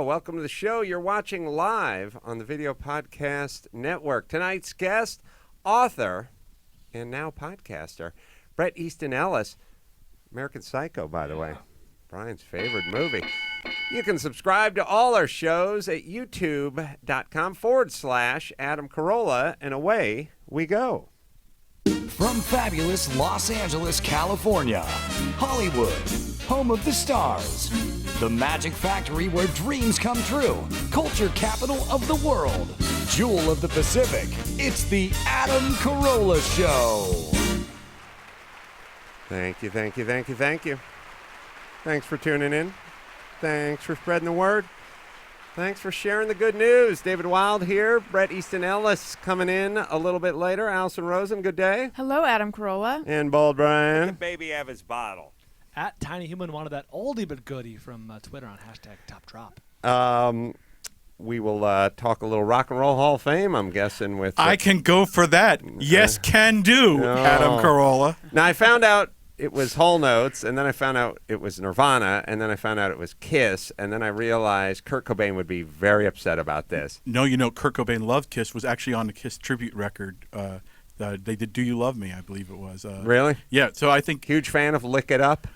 Welcome to the show. You're watching live on the Video Podcast Network. Tonight's guest, author, and now podcaster, Bret Easton Ellis. American Psycho, by the way. Brian's favorite movie. You can subscribe to all our shows at youtube.com/Adam Carolla, and away we go. From fabulous Los Angeles, California, Hollywood, home of the stars, the magic factory where dreams come true, culture capital of the world, jewel of the Pacific, it's the Adam Carolla Show. Thank you. Thanks for tuning in. Thanks for spreading the word. Thanks for sharing the good news. David Wild here. Bret Easton Ellis coming in a little bit later. Alison Rosen, good day. Hello, Adam Carolla. And Bald Brian. Let the baby have his bottle. At Tiny Human wanted that oldie but goodie from Twitter on #TopDrop. We will talk a little Rock and Roll Hall of Fame, I'm guessing. With I can go for that. Yes, can do, Adam Carolla. Now, I found out it was Hall Notes, and then I found out it was Nirvana, and then I found out it was Kiss, and then I realized Kurt Cobain would be very upset about this. No, Kurt Cobain loved Kiss, was actually on the Kiss tribute record. They did Do You Love Me, I believe it was. Really? Yeah, so I think... Huge fan of Lick It Up?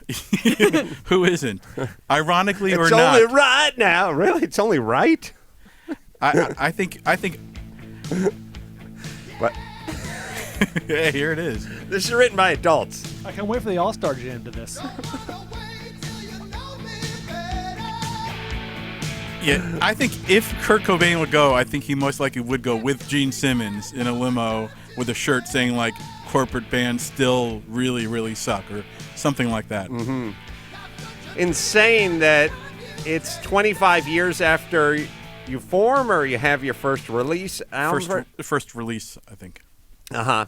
Who isn't? Ironically or not. not. It's only right now. Really? It's only right? I think... What? Yeah, here it is. This is written by adults. I can't wait for the All-Star Jam to this. Yeah, I think if Kurt Cobain would go, I think he most likely would go with Gene Simmons in a limo with a shirt saying, like, corporate bands still really, really suck, or something like that. Mm-hmm. Insane that it's 25 years after you form or you have your first release album? First release, I think. Uh-huh.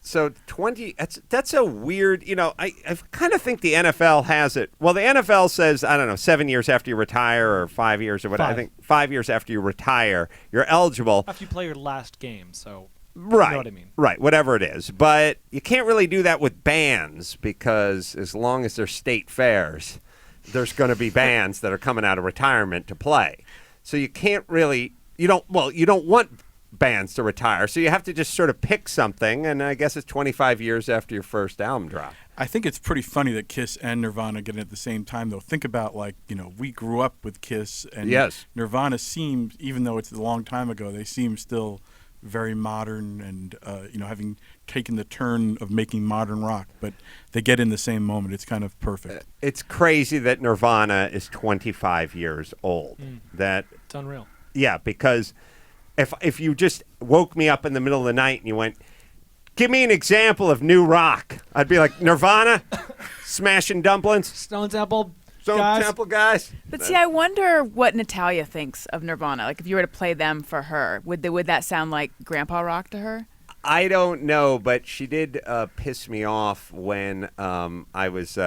So 20, that's a weird, I kind of think the NFL has it. Well, the NFL says, 7 years after you retire or 5 years or whatever. I think 5 years after you retire, you're eligible. After you play your last game, so right, you know what I mean. Right, whatever it is. But you can't really do that with bands because as long as they're state fairs, there's going to be bands that are coming out of retirement to play. So you can't really, you don't want bands to retire, so you have to just sort of pick something, and I guess it's 25 years after your first album drop. I think it's pretty funny that Kiss and Nirvana get it at the same time, though. Think about, we grew up with Kiss, and yes. Nirvana seems, even though it's a long time ago, they seem still very modern and, having taken the turn of making modern rock, but they get in the same moment. It's kind of perfect. It's crazy that Nirvana is 25 years old. It's unreal. Yeah, because if you just woke me up in the middle of the night and you went, give me an example of new rock, I'd be like, Nirvana, Smashing Dumplings, Stone Temple guys. But see, I wonder what Natalia thinks of Nirvana. Like, if you were to play them for her, would that sound like grandpa rock to her? I don't know, but she did piss me off when I was...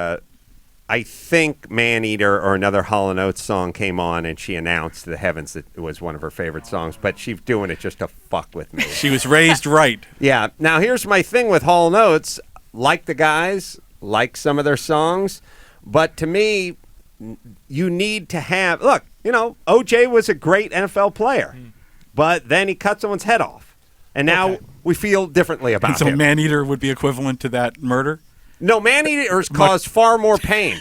I think Maneater or another Hall & Oates song came on, and she announced to the heavens that it was one of her favorite songs, but she's doing it just to fuck with me. She was raised right. Yeah. Now, here's my thing with Hall & Oates. Like the guys, like some of their songs, but to me, you need to have... Look, O.J. was a great NFL player, but then he cut someone's head off, and now we feel differently about and so him. Maneater would be equivalent to that murder? No, man-eaters caused far more pain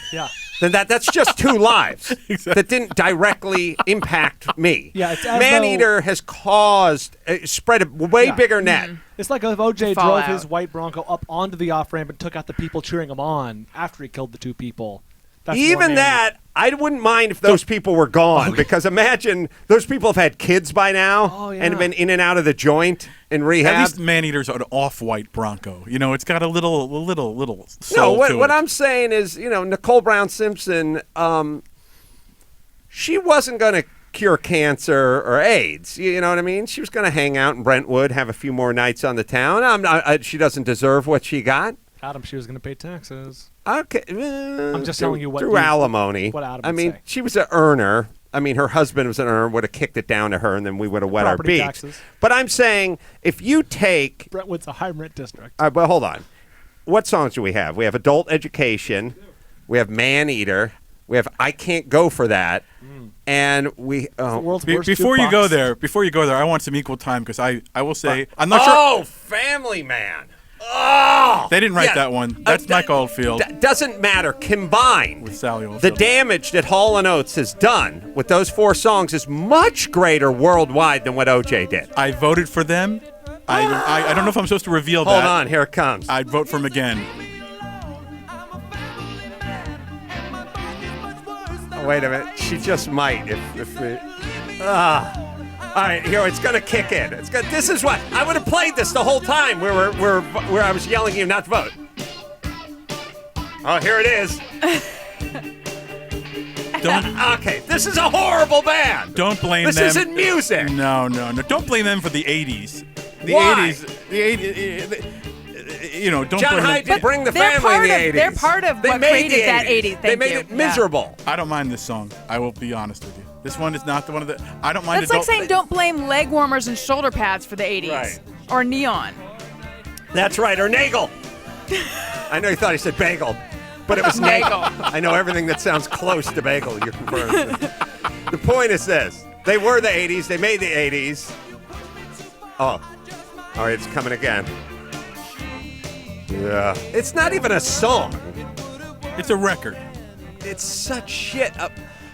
than that. That's just two lives that didn't directly impact me. Yeah, it's Man-eater has caused, spread a way bigger net. It's like if O.J. drove his white Bronco up onto the off-ramp and took out the people cheering him on after he killed the two people. That's Even that, I wouldn't mind if those people were gone, because imagine those people have had kids by now and have been in and out of the joint in rehab. At least Maneater's an off-white Bronco. It's got a little soul No, to what it. I'm saying is, Nicole Brown Simpson, she wasn't going to cure cancer or AIDS. You know what I mean? She was going to hang out in Brentwood, have a few more nights on the town. She doesn't deserve what she got. Adam, she was going to pay taxes. Okay. I'm just telling you what... Through alimony. What Adam would say. She was an earner. Her husband was an earner, would have kicked it down to her, and then we would have wet Property our beaks. taxes. But I'm saying, if you take... Brentwood's a high-rent district. But hold on. What songs do we have? We have Adult Education. We have Man-Eater. We have I Can't Go For That. And we world's worst before you jukebox. go there, I want some equal time because I will say I'm not sure. Oh, Family Man. Oh, They didn't write that one. That's Mike Oldfield Doesn't matter. Combined, with Sally Oldfield. the damage that Hall & Oates has done with those 4 songs is much greater worldwide than what OJ did. I voted for them. I don't know if I'm supposed to reveal that. Hold on, here it comes. I'd vote for him again. Oh, wait a minute. She just might. If we. All right, here it's gonna kick in. It's good. This is what I would have played this the whole time where I was yelling at you not to vote. Oh, here it is. Okay, this is a horrible band. Don't blame this them. This isn't music. No. Don't blame them for the 80s. The Why? 80s. The 80s. Don't John blame Hyde them. did bring the family in the 80s. They're part of what created that 80s. They made it miserable. I don't mind this song. I will be honest with you. This one is not the one of the. I don't mind. That's like saying don't blame leg warmers and shoulder pads for the 80s. Right. Or neon. That's right, or Nagel. I know you thought he said bagel, but it was Nagel. I know everything that sounds close to bagel. You're confirmed. The point is this. They were the 80s. They made the 80s. Oh. All right, it's coming again. Yeah. It's not even a song. It's a record. It's such shit.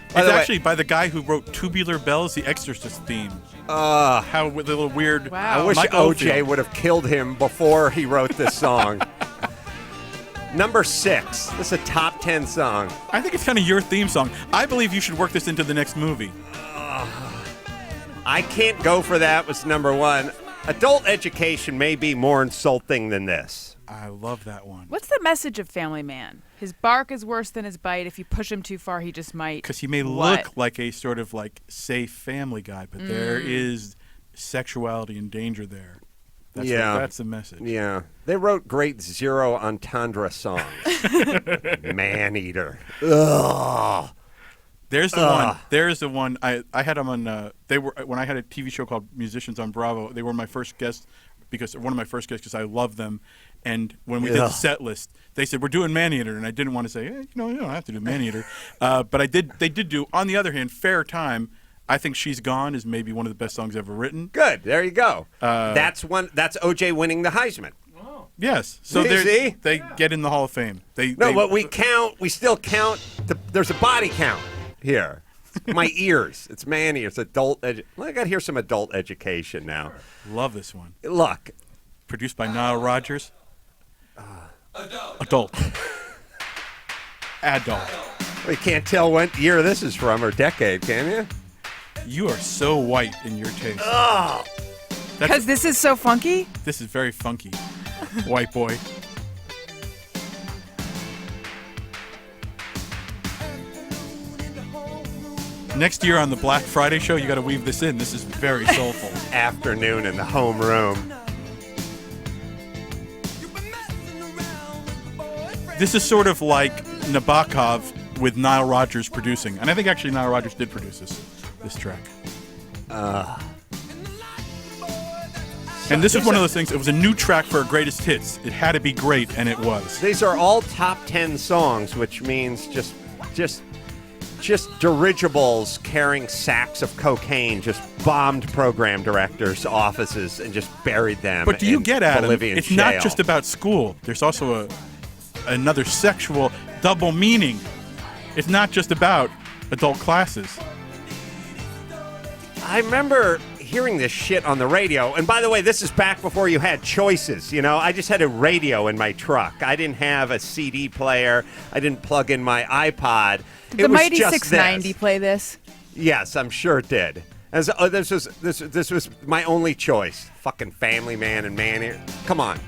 It's actually by the guy who wrote Tubular Bells, the Exorcist theme. How with a little weird. Wow. I wish Mike OJ Oldfield would have killed him before he wrote this song. Number 6. This is a top 10 song. I think it's kind of your theme song. I believe you should work this into the next movie. I can't go for that. Was number 1. Adult education may be more insulting than this. I love that one. What's the message of Family Man? His bark is worse than his bite. If you push him too far, he just might. Because he may look like a sort of like safe family guy, but there is sexuality and danger there. That's the message. Yeah. They wrote great zero entendre songs. Man-eater. Ugh. There's the one. There's the one. I had them on. They were when I had a TV show called Musicians on Bravo. They were my first guests because I love them. And when we did the set list, they said we're doing Man-Eater, and I didn't want to say, you don't have to do Man-Eater. But I did. They did do. On the other hand, Fair Time. I think She's Gone is maybe one of the best songs ever written. Good. There you go. That's OJ winning the Heisman. Yes. So they get in the Hall of Fame. But we still count. There's a body count here. My ears. It's Man-Ears. Adult. I got to hear some adult education now. Love this one. Look. Produced by Nile Rodgers. Adult. We can't tell what year this is from or decade, can you? You are so white in your taste. Oh. Because this is so funky? This is very funky. White boy. Next year on the Black Friday show, you got to weave this in. This is very soulful. Afternoon in the homeroom. This is sort of like Nabokov with Nile Rodgers producing. And I think actually Nile Rodgers did produce this track. And this is one of those things, it was a new track for a greatest hits. It had to be great, and it was. These are all top 10 songs, which means just dirigibles carrying sacks of cocaine just bombed program directors' offices and just buried them. But do you get, Adam, Bolivian it's shale. not just about school. There's also another sexual double meaning. It's not just about adult classes. I remember hearing this shit on the radio. And by the way, this is back before you had choices, I just had a radio in my truck. I didn't have a CD player. I didn't plug in my iPod. Did the Mighty 690 play this? Yes, I'm sure it did. This was my only choice. Fucking Family Man and Man-Eater. Come on.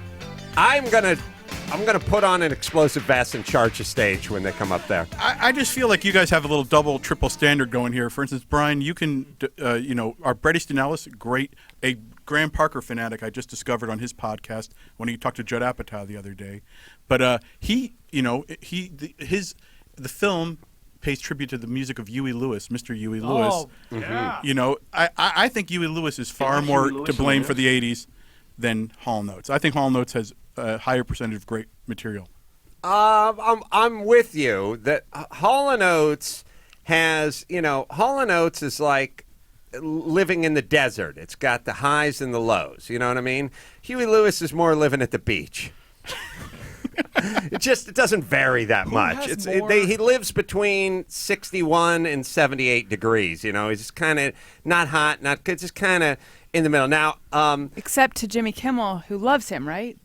I'm gonna put on an explosive vest and charge the stage when they come up there. I just feel like you guys have a little double, triple standard going here. For instance, Brian, you can, our Bret Easton Ellis, a Graham Parker fanatic I just discovered on his podcast when he talked to Judd Apatow the other day. But the film pays tribute to the music of Huey Lewis, Mr. Huey Lewis. Oh, yeah. I think Huey Lewis is far more to blame for the 80s than Hall & Oates. I think Hall & Oates has a higher percentage of great material. I'm with you that Hall & Oates has, Hall & Oates is like living in the desert. It's got the highs and the lows. You know what I mean? Huey Lewis is more living at the beach. It doesn't vary that much. He lives between 61 and 78 degrees. He's just kind of not hot, not good, just kind of in the middle. Now, except to Jimmy Kimmel, who loves him, right?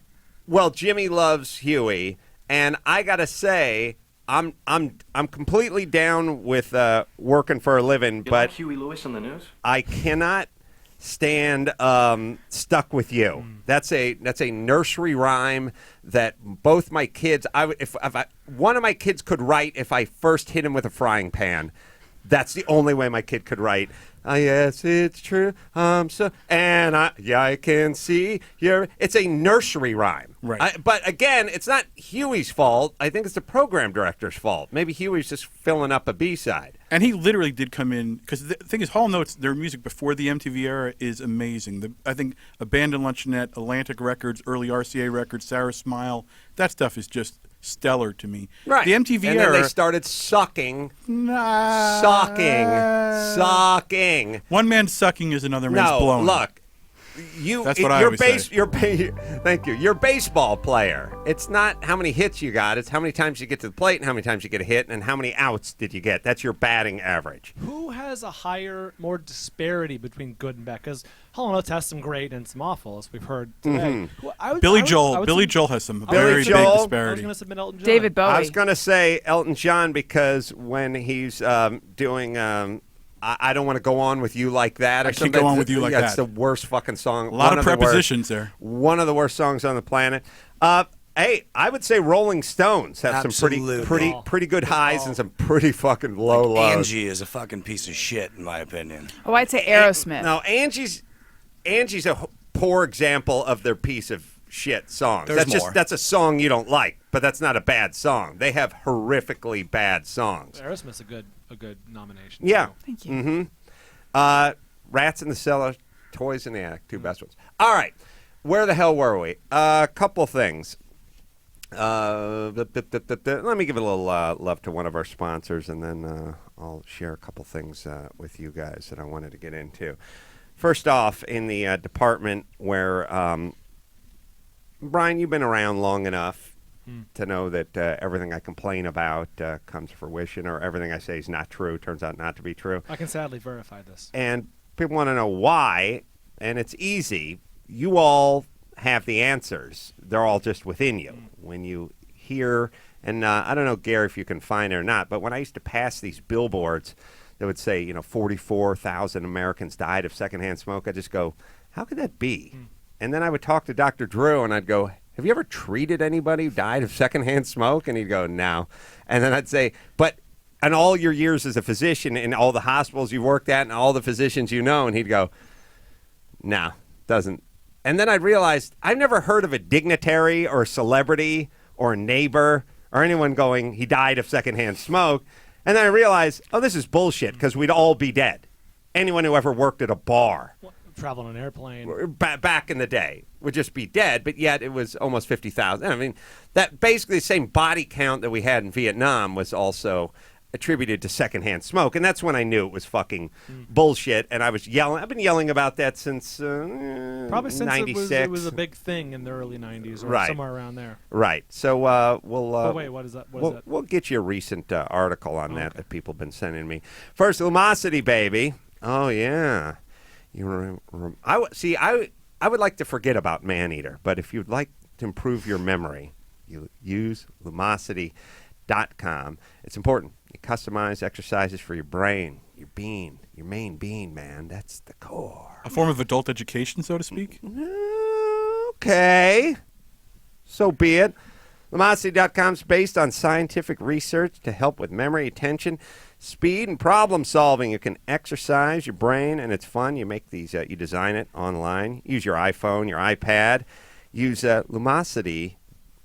Well, Jimmy loves Huey, and I gotta say, I'm completely down with working for a living, but like Huey Lewis on the news? I cannot stand Stuck With You. That's a nursery rhyme that both my kids, if one of my kids could write if I first hit him with a frying pan. That's the only way my kid could write. Yes, it's true. I can see your. It's a nursery rhyme. Right. But again, it's not Huey's fault. I think it's the program director's fault. Maybe Huey's just filling up a B-side. And he literally did come in, because the thing is, Hall & Oates, their music before the MTV era is amazing. I think Abandoned Luncheonette, Atlantic Records, early RCA Records, Sarah Smile, that stuff is just stellar to me. Right. The MTV and era. then they started sucking. One man's sucking is another man's blowing. Look. That's what I always say. Thank you. You're a baseball player. It's not how many hits you got. It's how many times you get to the plate and how many times you get a hit and how many outs did you get. That's your batting average. Who has a higher, more disparity between good and bad? Because Hall & Oates has some great and some awful, as we've heard today. Billy Joel has some very big I was disparity. going to submit Elton John. David Bowie. I was going to say Elton John because when he's doing I don't want to go on with you like that. Or I can't something. go on with you like that. That's the worst fucking song. A lot of prepositions there. One of the worst songs on the planet. Hey, I would say Rolling Stones have Absolutely. some pretty good highs and some pretty fucking low lows. Angie is a fucking piece of shit, in my opinion. Oh, I'd say Aerosmith. No, Angie's a poor example of their piece of shit songs. That's a song you don't like, but that's not a bad song. They have horrifically bad songs. Aerosmith's a good nomination. Yeah. Thank you. Mm-hmm. Rats in the Cellar, Toys in the Attic, two best ones. All right. Where the hell were we? A couple things. Let me give a little love to one of our sponsors, and then I'll share a couple things with you guys that I wanted to get into. First off, in the department where, Brian, you've been around long enough to know that everything I complain about comes to fruition, or everything I say is not true, turns out not to be true. I can sadly verify this. And people want to know why, and it's easy. You all have the answers. They're all just within you. When you hear, and I don't know, Gary, if you can find it or not, but when I used to pass these billboards that would say, 44,000 Americans died of secondhand smoke, I'd just go, how could that be? And then I would talk to Dr. Drew, and I'd go, have you ever treated anybody who died of secondhand smoke? And he'd go, no. And then I'd say, but in all your years as a physician, in all the hospitals you worked at and all the physicians you know, and he'd go, no, doesn't. And then I realized I've never heard of a dignitary or a celebrity or a neighbor or anyone going, he died of secondhand smoke. And then I realized, oh, this is bullshit, because we'd all be dead. Anyone who ever worked at a bar. Travel on an airplane. Back in the day would just be dead, but yet it was almost 50,000. I mean, that basically the same body count that we had in Vietnam was also attributed to secondhand smoke, and that's when I knew it was fucking bullshit. And I was yelling. I've been yelling about that since probably since 96. it was a big thing in the early 90s, or somewhere around there. Right. So we'll. Oh wait, what is that? What is that? We'll get you a recent article on that people have been sending me. First, Lumosity, baby. Oh yeah. I would like to forget about Maneater, but if you'd like to improve your memory, you use Lumosity.com. It's important. You customize exercises for your brain, your being, your main being, man. That's the core. A form of adult education, so to speak? Okay. So be it. Lumosity.com is based on scientific research to help with memory, attention, speed, and problem solving. You can exercise your brain, and it's fun. You make these, you design it online. Use your iPhone, your iPad. Use Lumosity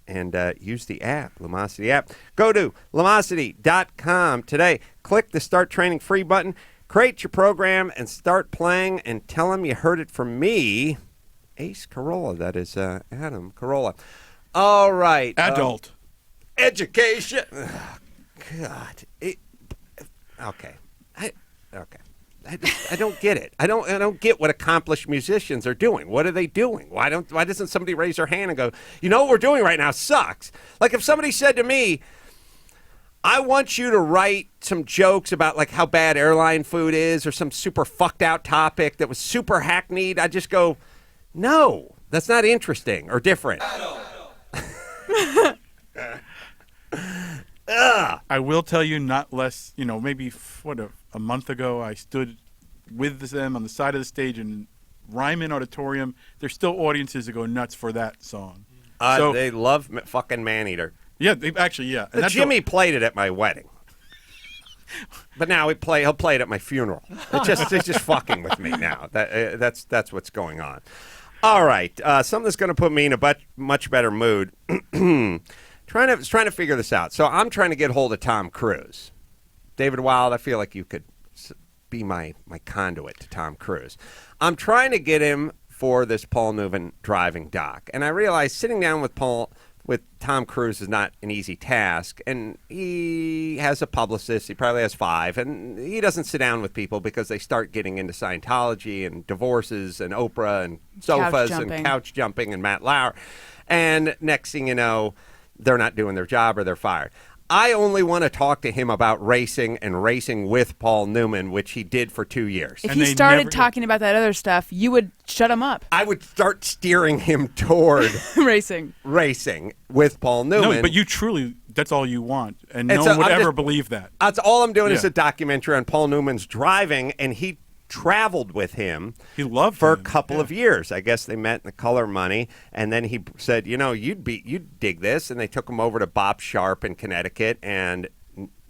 and use the app, Lumosity app. Go to Lumosity.com today. Click the Start Training Free button. Create your program and start playing, and tell them you heard it from me, Ace Carolla. That is Adam Carolla. All right. Adult. Education. Oh, God. Okay. I don't get it. I don't get what accomplished musicians are doing. What are they doing? Why doesn't somebody raise their hand and go, you know what we're doing right now sucks? Like if somebody said to me, I want you to write some jokes about like how bad airline food is or some super fucked out topic that was super hackneyed, I just go, no, that's not interesting or different. I will tell you, not less, maybe a month ago, I stood with them on the side of the stage in Ryman Auditorium. There's still audiences that go nuts for that song. They love fucking Maneater. Yeah, yeah. And Jimmy played it at my wedding. But now he'll play it at my funeral. It's just fucking with me now. That's what's going on. All right, something that's going to put me in a much better mood. trying to figure this out. So I'm trying to get hold of Tom Cruise. David Wild, I feel like you could be my conduit to Tom Cruise. I'm trying to get him for this Paul Newman driving doc, and I realize sitting down with Tom Cruise is not an easy task, and he has a publicist. He probably has 5, and he doesn't sit down with people because they start getting into Scientology and divorces and Oprah and sofas and couch jumping and Matt Lauer, and next thing you know, they're not doing their job or they're fired. I only want to talk to him about racing and racing with Paul Newman, which he did for 2 years. If he started talking about that other stuff, you would shut him up. I would start steering him toward racing with Paul Newman. No, but you truly, that's all you want. And no one would ever believe that. That's all I'm doing is a documentary on Paul Newman's driving, and he traveled with him. He loved for him. A couple of years. I guess they met in the Color Money, and then he said, you'd dig this, and they took him over to Bob Sharp in Connecticut, and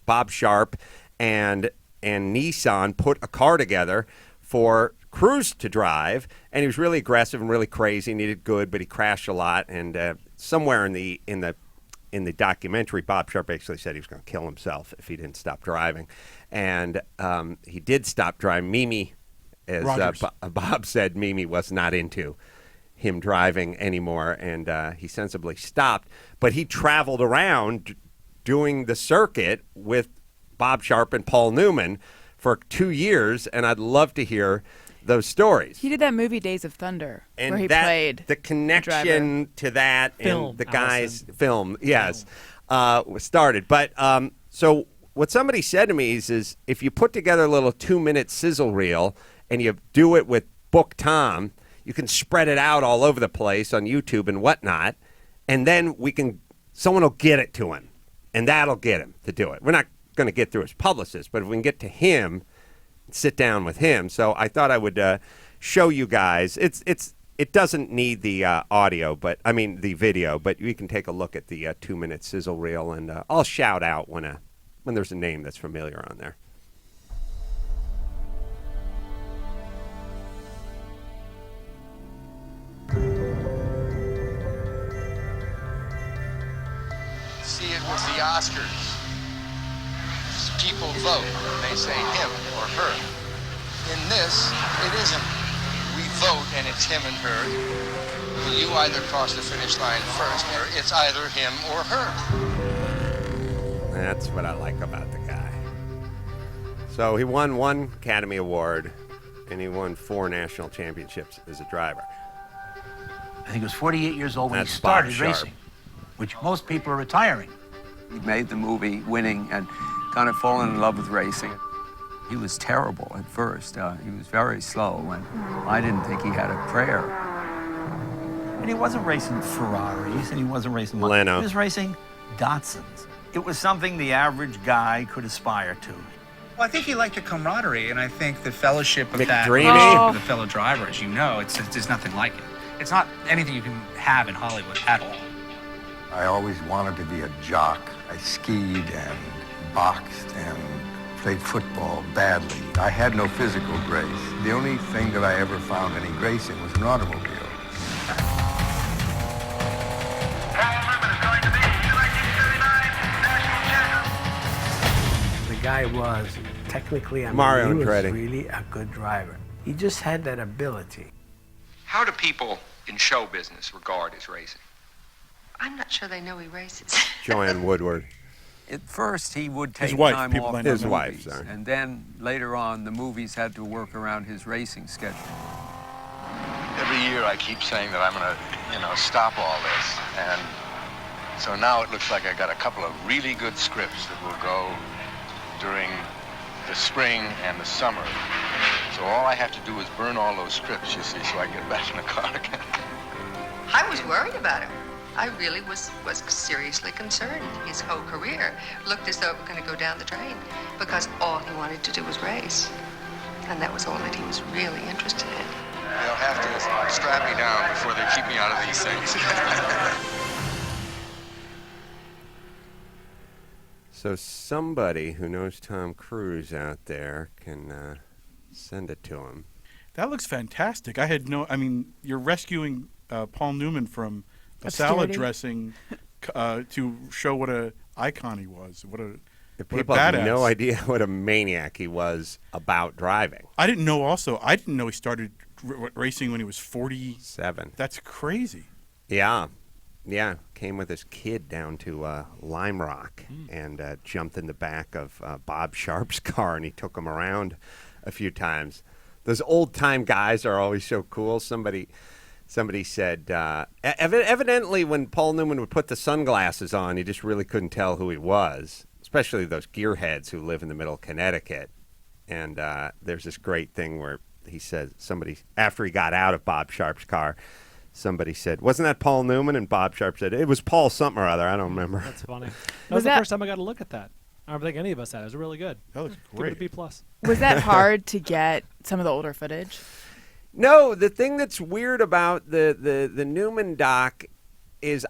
Bob Sharp and Nissan put a car together for Cruise to drive, and he was really aggressive and really crazy, and he did good, but he crashed a lot, and somewhere in the documentary, Bob Sharp actually said he was going to kill himself if he didn't stop driving. And he did stop driving. Mimi, as Bob said, Mimi was not into him driving anymore, and he sensibly stopped. But he traveled around doing the circuit with Bob Sharp and Paul Newman for 2 years, and I'd love to hear those stories. He did that movie Days of Thunder, and where he played the connection to that film, and the guy's Alison. film, was started. But so what somebody said to me is if you put together a little 2-minute sizzle reel and you do it with Book Tom, you can spread it out all over the place on YouTube and whatnot, and then someone will get it to him, and that'll get him to do it. We're not going to get through his publicist, but if we can get to him, sit down with him. So I thought I would show you guys. It doesn't need the the video, but you can take a look at the 2-minute sizzle reel, and I'll shout out when there's a name that's familiar on there. See it with the Oscars. People vote. They say him or her. In this, it isn't. We vote and it's him and her. You either cross the finish line first, or it's either him or her. That's what I like about the guy. So he won 1 Academy Award, and he won 4 national championships as a driver. I think he was 48 years old when That's he started Bob Sharp. racing, which most people are retiring. He made the movie winning and kind of fallen in love with racing. He was terrible at first. He was very slow, and I didn't think he had a prayer. And he wasn't racing Ferraris, and he wasn't racing... Leno. He was racing Datsuns. It was something the average guy could aspire to. Well, I think he liked the camaraderie, and I think the fellowship of McDreamy. with a fellow driver, as you know, there's nothing like it. It's not anything you can have in Hollywood at all. I always wanted to be a jock. I skied and boxed and played football badly. I had no physical grace. The only thing that I ever found any grace in was an automobile. The guy was technically, Mario he was Andretti. really a good driver. He just had that ability. How do people in show business regard his racing? I'm not sure they know he races. Joanne Woodward. At first, he would take His wife, time people off might the not His know. wife, movies, sorry. and then later on, the movies had to work around his racing schedule. Every year I keep saying that I'm going to, stop all this. And so now it looks like I got a couple of really good scripts that will go during the spring and the summer. So all I have to do is burn all those scripts, you see, so I can get back in the car again. I was worried about him. I really was seriously concerned. His whole career looked as though it was going to go down the drain because all he wanted to do was race. And that was all that he was really interested in. They'll have to strap me down before they keep me out of these things. So somebody who knows Tom Cruise out there can send it to him. That looks fantastic. You're rescuing Paul Newman from a Obscurity. salad dressing to show what a icon he was. What a People badass. have no idea what a maniac he was about driving. I didn't know he started racing when he was 47. That's crazy. Yeah. Came with his kid down to Lime Rock and jumped in the back of Bob Sharp's car, and he took him around a few times. Those old-time guys are always so cool. Somebody said, evidently when Paul Newman would put the sunglasses on, you just really couldn't tell who he was, especially those gearheads who live in the middle of Connecticut. And there's this great thing where he says, after he got out of Bob Sharp's car, somebody said, "Wasn't that Paul Newman?" And Bob Sharp said, "It was Paul something or other. I don't remember." That's funny. That was the first time I got to look at that. I don't think any of us had. It was really good. That looks Give it a great. B+. Was that hard to get some of the older footage? No, the thing that's weird about the Newman doc is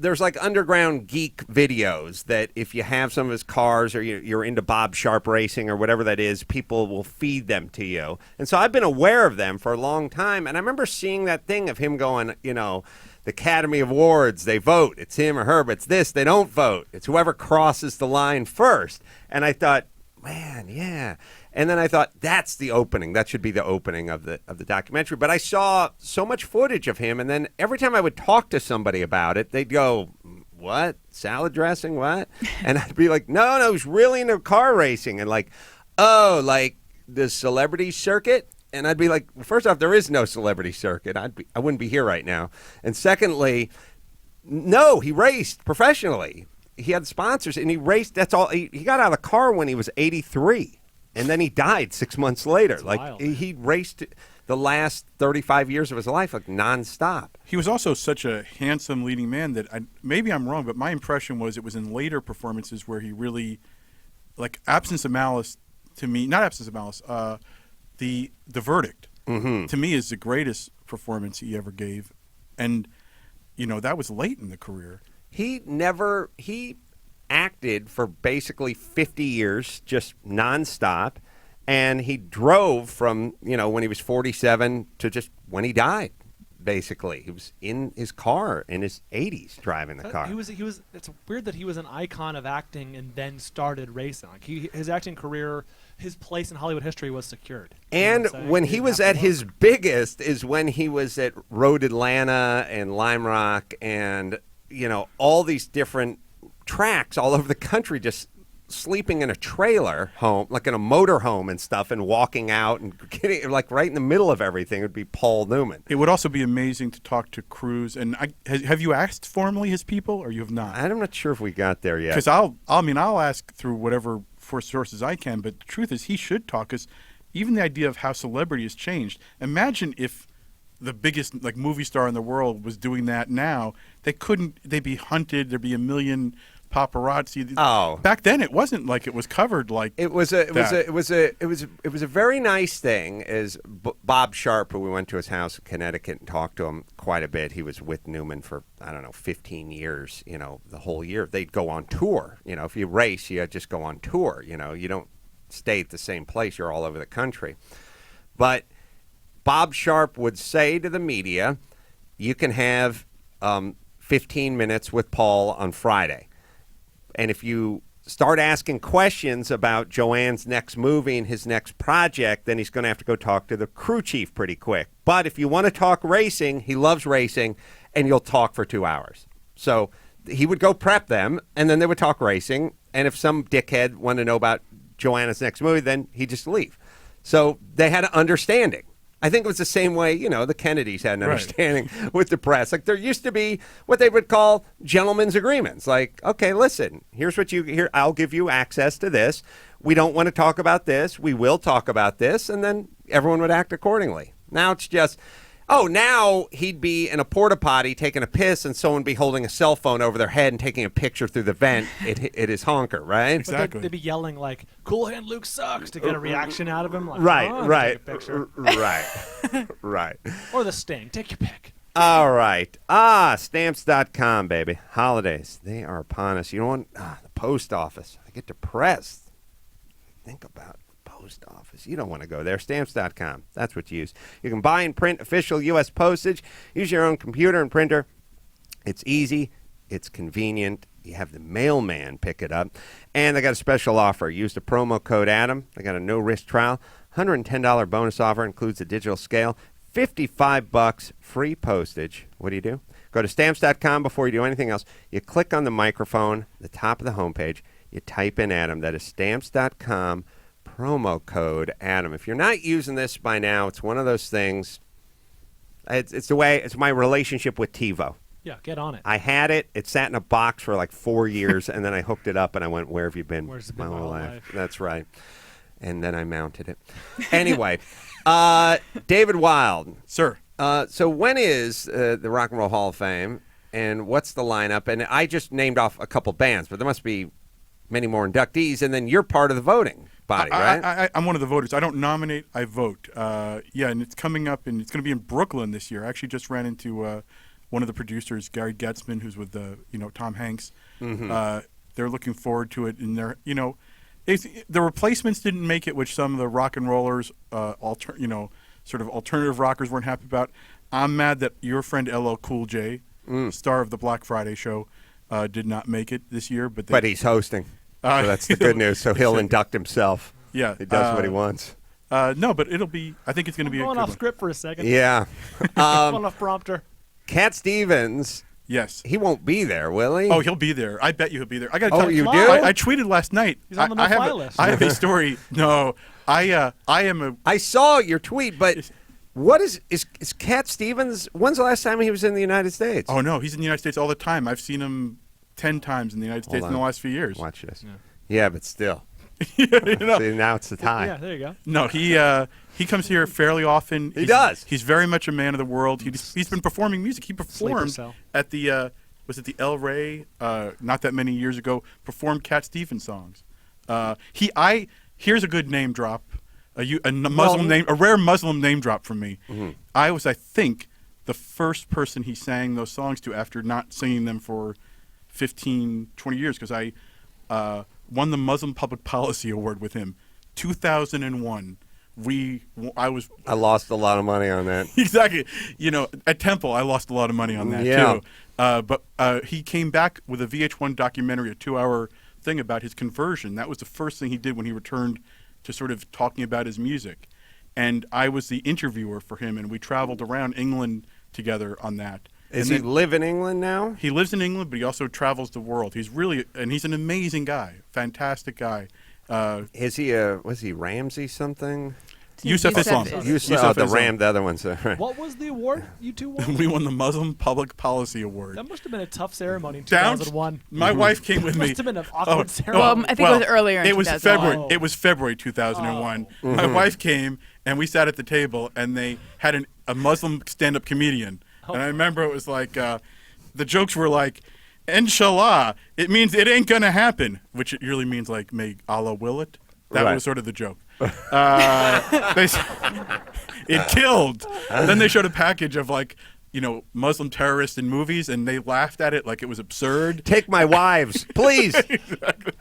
there's like underground geek videos that if you have some of his cars or you're into Bob Sharp racing or whatever that is, people will feed them to you. And so I've been aware of them for a long time. And I remember seeing that thing of him going, the Academy Awards, they vote. It's him or her, but it's this, they don't vote. It's whoever crosses the line first. And I thought, man, yeah. And then I thought, that's the opening. That should be the opening of the documentary. But I saw so much footage of him, and then every time I would talk to somebody about it, they'd go, "What? Salad dressing? What?" And I'd be like, no, he's really into car racing. And like, oh, like the celebrity circuit? And I'd be like, well, first off, there is no celebrity circuit. I wouldn't be here right now. And secondly, no, he raced professionally. He had sponsors, and he raced. That's all. He got out of the car when he was 83. And then he died 6 months later. That's like wild. he raced the last 35 years of his life like nonstop. He was also such a handsome leading man that maybe I'm wrong, but my impression was it was in later performances where he really, like Absence of Malice to me, not Absence of Malice, the Verdict to me is the greatest performance he ever gave, and that was late in the career. He acted for basically 50 years, just nonstop, and he drove from when he was 47 to just when he died. Basically, he was in his car in his 80s driving the car. He was. It's weird that he was an icon of acting and then started racing. Like his acting career, his place in Hollywood history was secured. And when he was at his biggest is when he was at Road Atlanta and Lime Rock and all these different tracks all over the country, just sleeping in a trailer home, like in a motor home and stuff, and walking out and getting like right in the middle of everything would be Paul Newman. It would also be amazing to talk to Cruise. And have you asked formally his people, or you have not? I'm not sure if we got there yet. Because I'll ask through whatever sources I can. But the truth is, he should talk. Because even the idea of how celebrity has changed. Imagine if the biggest movie star in the world was doing that now. They'd be hunted. There'd be a million paparazzi. Oh, back then it wasn't like it was covered like it was a very nice thing. Is Bob Sharp, who we went to his house in Connecticut and talked to him quite a bit. He was with Newman for 15 years. The whole year they'd go on tour. If you race, you just go on tour. You don't stay at the same place. You're all over the country. But Bob Sharp would say to the media, "You can have 15 minutes with Paul on Friday." And if you start asking questions about Joanne's next movie and his next project, then he's going to have to go talk to the crew chief pretty quick. But if you want to talk racing, he loves racing, and you'll talk for 2 hours. So he would go prep them, and then they would talk racing. And if some dickhead wanted to know about Joanna's next movie, then he'd just leave. So they had an understanding. I think it was the same way, the Kennedys had an understanding with the press. Like, there used to be what they would call gentlemen's agreements. Like, okay, listen, here's what I'll give you access to this. We don't want to talk about this. We will talk about this. And then everyone would act accordingly. Now it's just, now he'd be in a porta potty taking a piss and someone be holding a cell phone over their head and taking a picture through the vent at his honker, right? Exactly. They'd be yelling like, "Cool Hand Luke sucks" to get a reaction out of him. Like, right. Take a picture. Right. Or the Sting. Take your pick. All right. Stamps.com, baby. Holidays, they are upon us. You know what? The post office. I get depressed. Think about post office. You don't want to go there. Stamps.com. That's what you use. You can buy and print official U.S. postage. Use your own computer and printer. It's easy. It's convenient. You have the mailman pick it up. And they got a special offer. Use the promo code Adam. They got a no-risk trial. $110 bonus offer. Includes a digital scale. $55 free postage. What do? Go to Stamps.com before you do anything else. You click on the microphone, the top of the homepage. You type in Adam. That is Stamps.com. Promo code Adam. If you're not using this by now, it's one of those things. It's my relationship with TiVo. Yeah, get on it. I had it. It sat in a box for like 4 years, and then I hooked it up, and I went, "Where have you been? Where's it been my whole life?" That's right. And then I mounted it. Anyway, David Wild. Sir. So when is the Rock and Roll Hall of Fame, and what's the lineup? And I just named off a couple bands, but there must be many more inductees, and then you're part of the voting body, right? I'm one of the voters. I don't nominate, I vote. And it's coming up, and it's going to be in Brooklyn this year. I actually just ran into one of the producers, Gary Getzman, who's with Tom Hanks. Mm-hmm. They're looking forward to it, and the replacements didn't make it, which some of the rock and rollers, sort of alternative rockers weren't happy about. I'm mad that your friend LL Cool J, star of the Black Friday show, did not make it this year. But he's hosting. So that's the good news. So he'll induct himself. Yeah. He does what he wants. No, but I think it's going to be going off script for a second. Yeah. Going off prompter. Cat Stevens. Yes. He won't be there, will he? Oh, he'll be there. I bet you he'll be there. I got to tell you. You do? I tweeted last night. He's on the no-fly list. I have a story. No, I saw your tweet, but what is Cat Stevens? When's the last time he was in the United States? Oh no, he's in the United States all the time. I've seen him 10 times in the United States in the last few years. Watch this. Yeah, but still. See, now it's the time. Yeah, there you go. No, he comes here fairly often. He does. He's very much a man of the world. He's been performing music. He performed at the was it the El Rey not that many years ago? Performed Cat Stevens songs. Here's a good name drop. A rare Muslim name drop from me. Mm-hmm. I was, I think, the first person he sang those songs to after not singing them for 15, 20 years, because I won the Muslim Public Policy Award with him. 2001. I lost a lot of money on that. Exactly. At Temple, I lost a lot of money on that too. But he came back with a VH1 documentary, a 2-hour thing about his conversion. That was the first thing he did when he returned to sort of talking about his music. And I was the interviewer for him, and we traveled around England together on that. Does he live in England now? He lives in England, but he also travels the world. He's an amazing guy, fantastic guy. Was he Ramsey something? Yusuf Islam. The other one's right. What was the award you two won? We won the Muslim Public Policy Award. That must have been a tough ceremony in 2001. My wife came with me. Must have been an awkward ceremony. I think it was earlier in 2001. It was February 2001. My wife came, and we sat at the table, and they had a Muslim stand-up comedian. And I remember it was like, the jokes were like, Inshallah, it means it ain't going to happen, which it really means like, may Allah will it. That was sort of the joke. It killed. Then they showed a package of Muslim terrorists in movies, and they laughed at it like it was absurd. Take my wives, please. Exactly.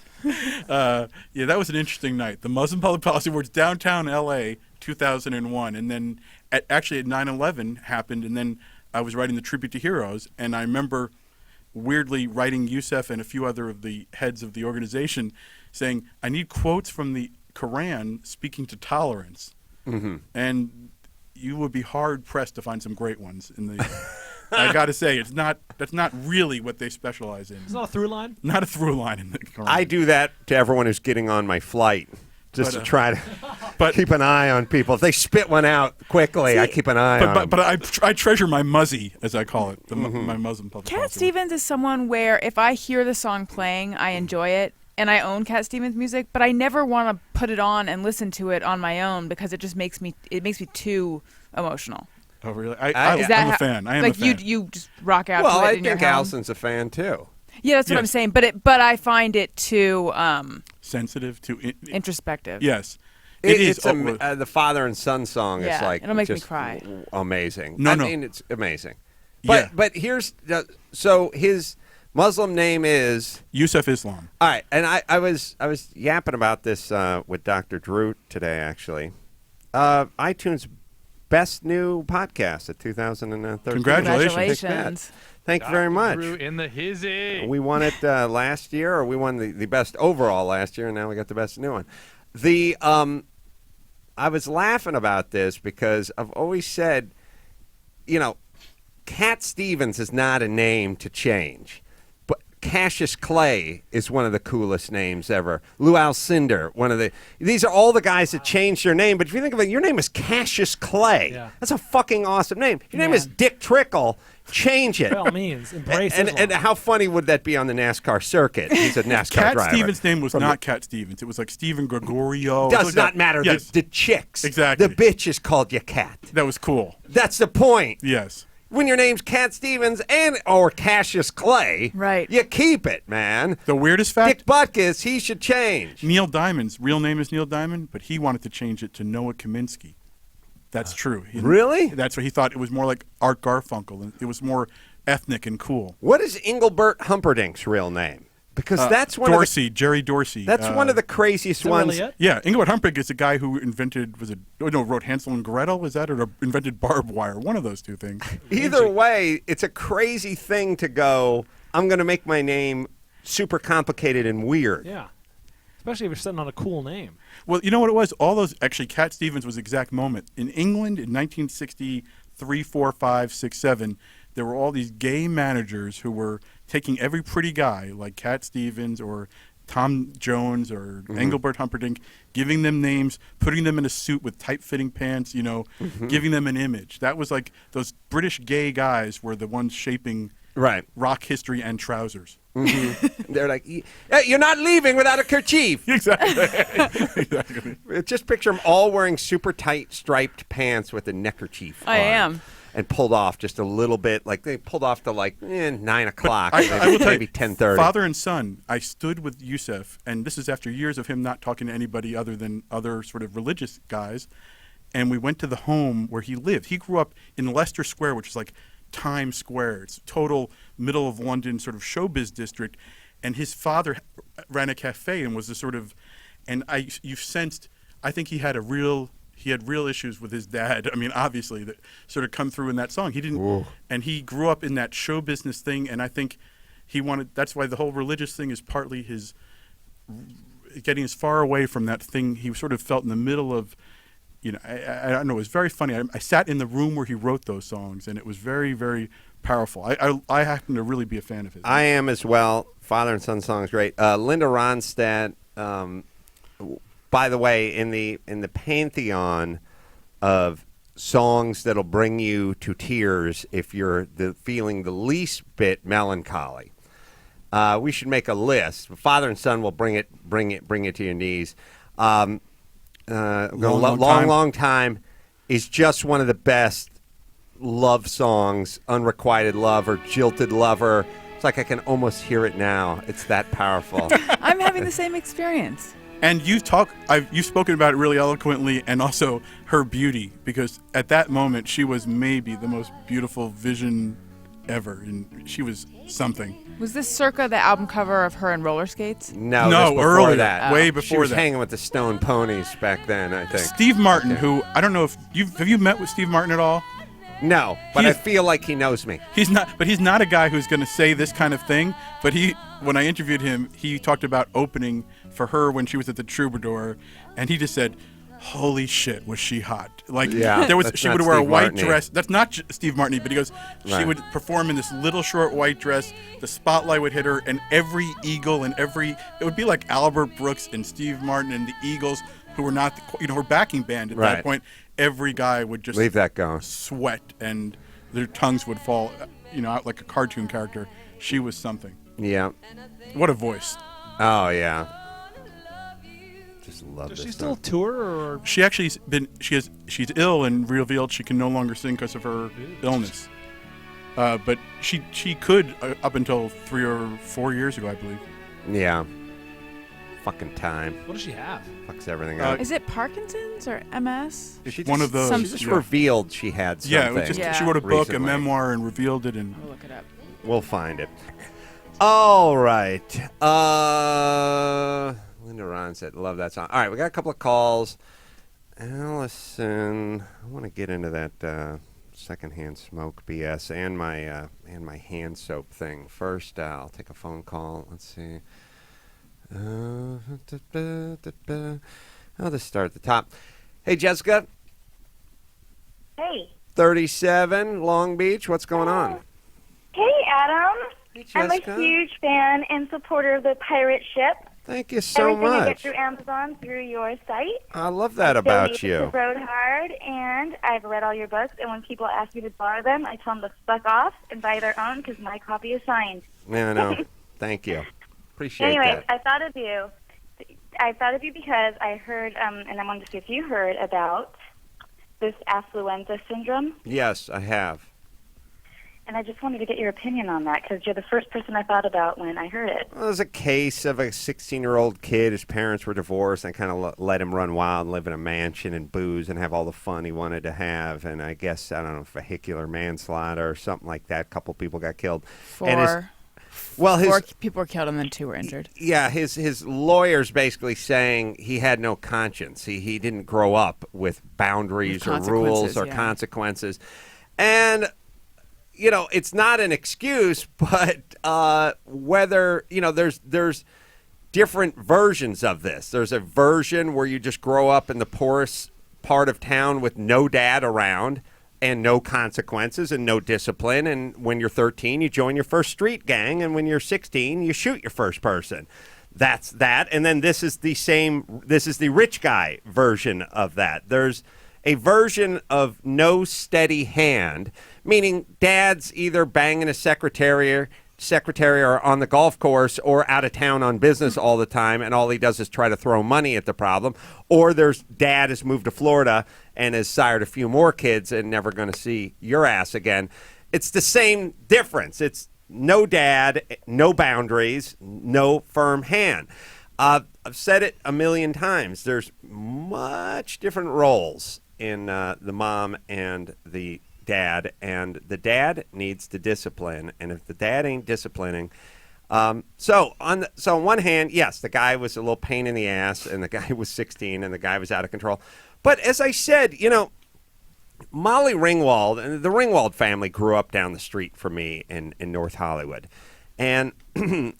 That was an interesting night. The Muslim Public Policy Awards, downtown L.A., 2001. And then at 9/11 happened, and then I was writing the Tribute to Heroes, and I remember weirdly writing Yusuf and a few other of the heads of the organization saying, I need quotes from the Quran speaking to tolerance. Mm-hmm. And you would be hard-pressed to find some great ones in the I got to say, that's not really what they specialize in. It's not a through line? Not a through line in the Quran. I do that to everyone who's getting on my flight. Just to try to keep an eye on people. If they spit one out quickly, I keep an eye on them. But I treasure my muzzy, as I call it, my Muslim public. Cat Stevens is someone where if I hear the song playing, I enjoy it. And I own Cat Stevens music, but I never want to put it on and listen to it on my own because it just makes me too emotional. Oh, really? I'm a fan. I am a fan. You just rock out well, to it I in your think home. Alison's a fan, too. Yeah, that's what I'm saying. But I find it too... sensitive, too... introspective. Yes. It's the father and son song is like... it'll make me cry. Amazing. I mean, it's amazing. But here's... So his Muslim name is... Yusuf Islam. All right. And I was yapping about this with Dr. Drew today, actually. iTunes Best New Podcast of 2013. Congratulations. Thank you very much. Drew in the hizzy. We won it last year, or we won the best overall last year, and now we got the best new one. I was laughing about this because I've always said, Cat Stevens is not a name to change. But Cassius Clay is one of the coolest names ever. Lou Alcindor, these are all the guys that changed their name. But if you think of it, your name is Cassius Clay. Yeah. That's a fucking awesome name. Your name is Dick Trickle. Change it. By all means, embrace it. And how funny would that be on the NASCAR circuit? He's a NASCAR driver. Cat Stevens' name was not Cat Stevens. It was like Stephen Gregorio. Does not matter. Yes. The chicks. Exactly. The bitch is called you Cat. That was cool. That's the point. Yes. When your name's Cat Stevens or Cassius Clay, right? You keep it, man. The weirdest fact? Dick Butkus, he should change. Neil Diamond's real name is Neil Diamond, but he wanted to change it to Noah Kaminsky. That's true. Really? That's what he thought. It was more like Art Garfunkel, and it was more ethnic and cool. What is Engelbert Humperdinck's real name? Because that's one Dorsey, of the, Jerry Dorsey. That's one of the craziest ones. Really it? Yeah, Engelbert Humperdinck is the guy who wrote Hansel and Gretel, is that, or invented barbed wire? One of those two things. Either way, it's a crazy thing to go, I'm going to make my name super complicated and weird. Yeah. Especially if you're sitting on a cool name. Well, you know what it was? Actually, Cat Stevens was the exact moment. In England in 1963, 4, 5, 6, 7, there were all these gay managers who were taking every pretty guy like Cat Stevens or Tom Jones or Engelbert Humperdinck, giving them names, putting them in a suit with tight-fitting pants, giving them an image. That was like those British gay guys were the ones shaping rock history and trousers. They're like, you're not leaving without a kerchief. Exactly. Just picture them all wearing super tight striped pants with a neckerchief I on. am. And pulled off just a little bit, like they pulled off to 9 o'clock, I will maybe 10:30. Father and son, I stood with Yusuf, and this is after years of him not talking to anybody other than other sort of religious guys, and we went to the home where he lived. He grew up in Leicester Square, which is like Times Square. It's total middle of London sort of showbiz district, and his father ran a cafe and was the sort of, and you sensed, I think he had real issues with his dad. I mean, obviously, that sort of come through in that song. He didn't, and he grew up in that show business thing, and I think he wanted, that's why the whole religious thing is partly his getting as far away from that thing he sort of felt in the middle of, I don't know, it was very funny. I sat in the room where he wrote those songs, and it was very, very powerful. I happen to really be a fan of his. I am as well. Father and son song is great. Linda Ronstadt, by the way, in the pantheon of songs that'll bring you to tears if you're feeling the least bit melancholy, we should make a list. Father and son will bring it to your knees. Long time is just one of the best love songs. Unrequited love or jilted lover. It's like I can almost hear it now. It's that powerful. I'm having the same experience. And you've spoken about it really eloquently, and also her beauty, because at that moment she was maybe the most beautiful vision ever, and she was something. Was this circa the album cover of her in roller skates? No, earlier, that. Way before that. She was hanging with the Stone Ponies back then, I think. Steve Martin, who I don't know if have you met with Steve Martin at all? No, but I feel like he knows me. He's not a guy who's going to say this kind of thing. But when I interviewed him, he talked about opening for her when she was at the Troubadour, and he just said, holy shit, was she hot. Like, Yeah, she would wear a Steve white Martini. dress. That's not Steve Martini, but he goes, she Right. would perform in this little short white dress. The spotlight would hit her, and every Eagle and it would be like Albert Brooks and Steve Martin and the Eagles, who were not, her backing band at Right. that point. Every guy would just Leave that going. sweat, and their tongues would fall, out like a cartoon character. She was something. Yeah. What a voice. Oh, yeah. Just love Does this she still stuff. tour, or She actually she's ill and revealed she can no longer sing because of her illness. But she could up until 3 or 4 years ago, I believe. Yeah. Fucking time. what does she have? Fucks everything up. Is it Parkinson's or MS? It's She one just- of those. some- She just yeah. revealed she had something. Yeah, it was just, she wrote a book, recently. a memoir, and revealed it. And I'll look it up. We'll find it. All right. Linda Ronstadt, love that song. All right, we got a couple of calls. Allison, I want to get into that secondhand smoke BS and my hand soap thing. First, I'll take a phone call. Let's see. I'll just start at the top. Hey, Jessica. Hey. 37, Long Beach. What's going on? Hey, Adam. Hey, I'm Jessica. a huge fan and supporter of the pirate ship. Thank you so Everything I get much. through Amazon through your site. I love that So about you. you. Rode hard, and I've read all your books. And when people ask me to borrow them, I tell them to fuck off and buy their own because my copy is signed. Yeah, I know. Thank you. Appreciate Anyway, that. I thought of you. I thought of you because I heard, and I wanted to see if you heard about this Affluenza syndrome. Yes, I have. And I just wanted to get your opinion on that because you're the first person I thought about when I heard it. Well, there's a case of a 16-year-old kid. His parents were divorced and kind of let him run wild and live in a mansion and booze and have all the fun he wanted to have. And I guess, I don't know, vehicular manslaughter or something like that. A couple people got killed. And his, Four people were killed and then 2 were injured. yeah, his lawyer's basically saying he had no conscience. He didn't grow up with boundaries With or rules consequences, or yeah. consequences. And it's not an excuse, but whether, there's different versions of this. There's a version where you just grow up in the poorest part of town with no dad around and no consequences and no discipline. And when you're 13, you join your first street gang. And when you're 16, you shoot your first person. That's that. And then this is the rich guy version of that. There's a version of no steady hand, meaning dad's either banging a secretary or on the golf course or out of town on business all the time, and all he does is try to throw money at the problem. Or there's dad has moved to Florida and has sired a few more kids and never going to see your ass again. It's the same difference. It's no dad, no boundaries, no firm hand. I've said it a million times. There's much different roles in the mom and the dad, and the dad needs to discipline. And if the dad ain't disciplining, so on one hand, yes, the guy was a little pain in the ass, and the guy was 16, and the guy was out of control. But as I said, Molly Ringwald and the Ringwald family grew up down the street from me in North Hollywood. And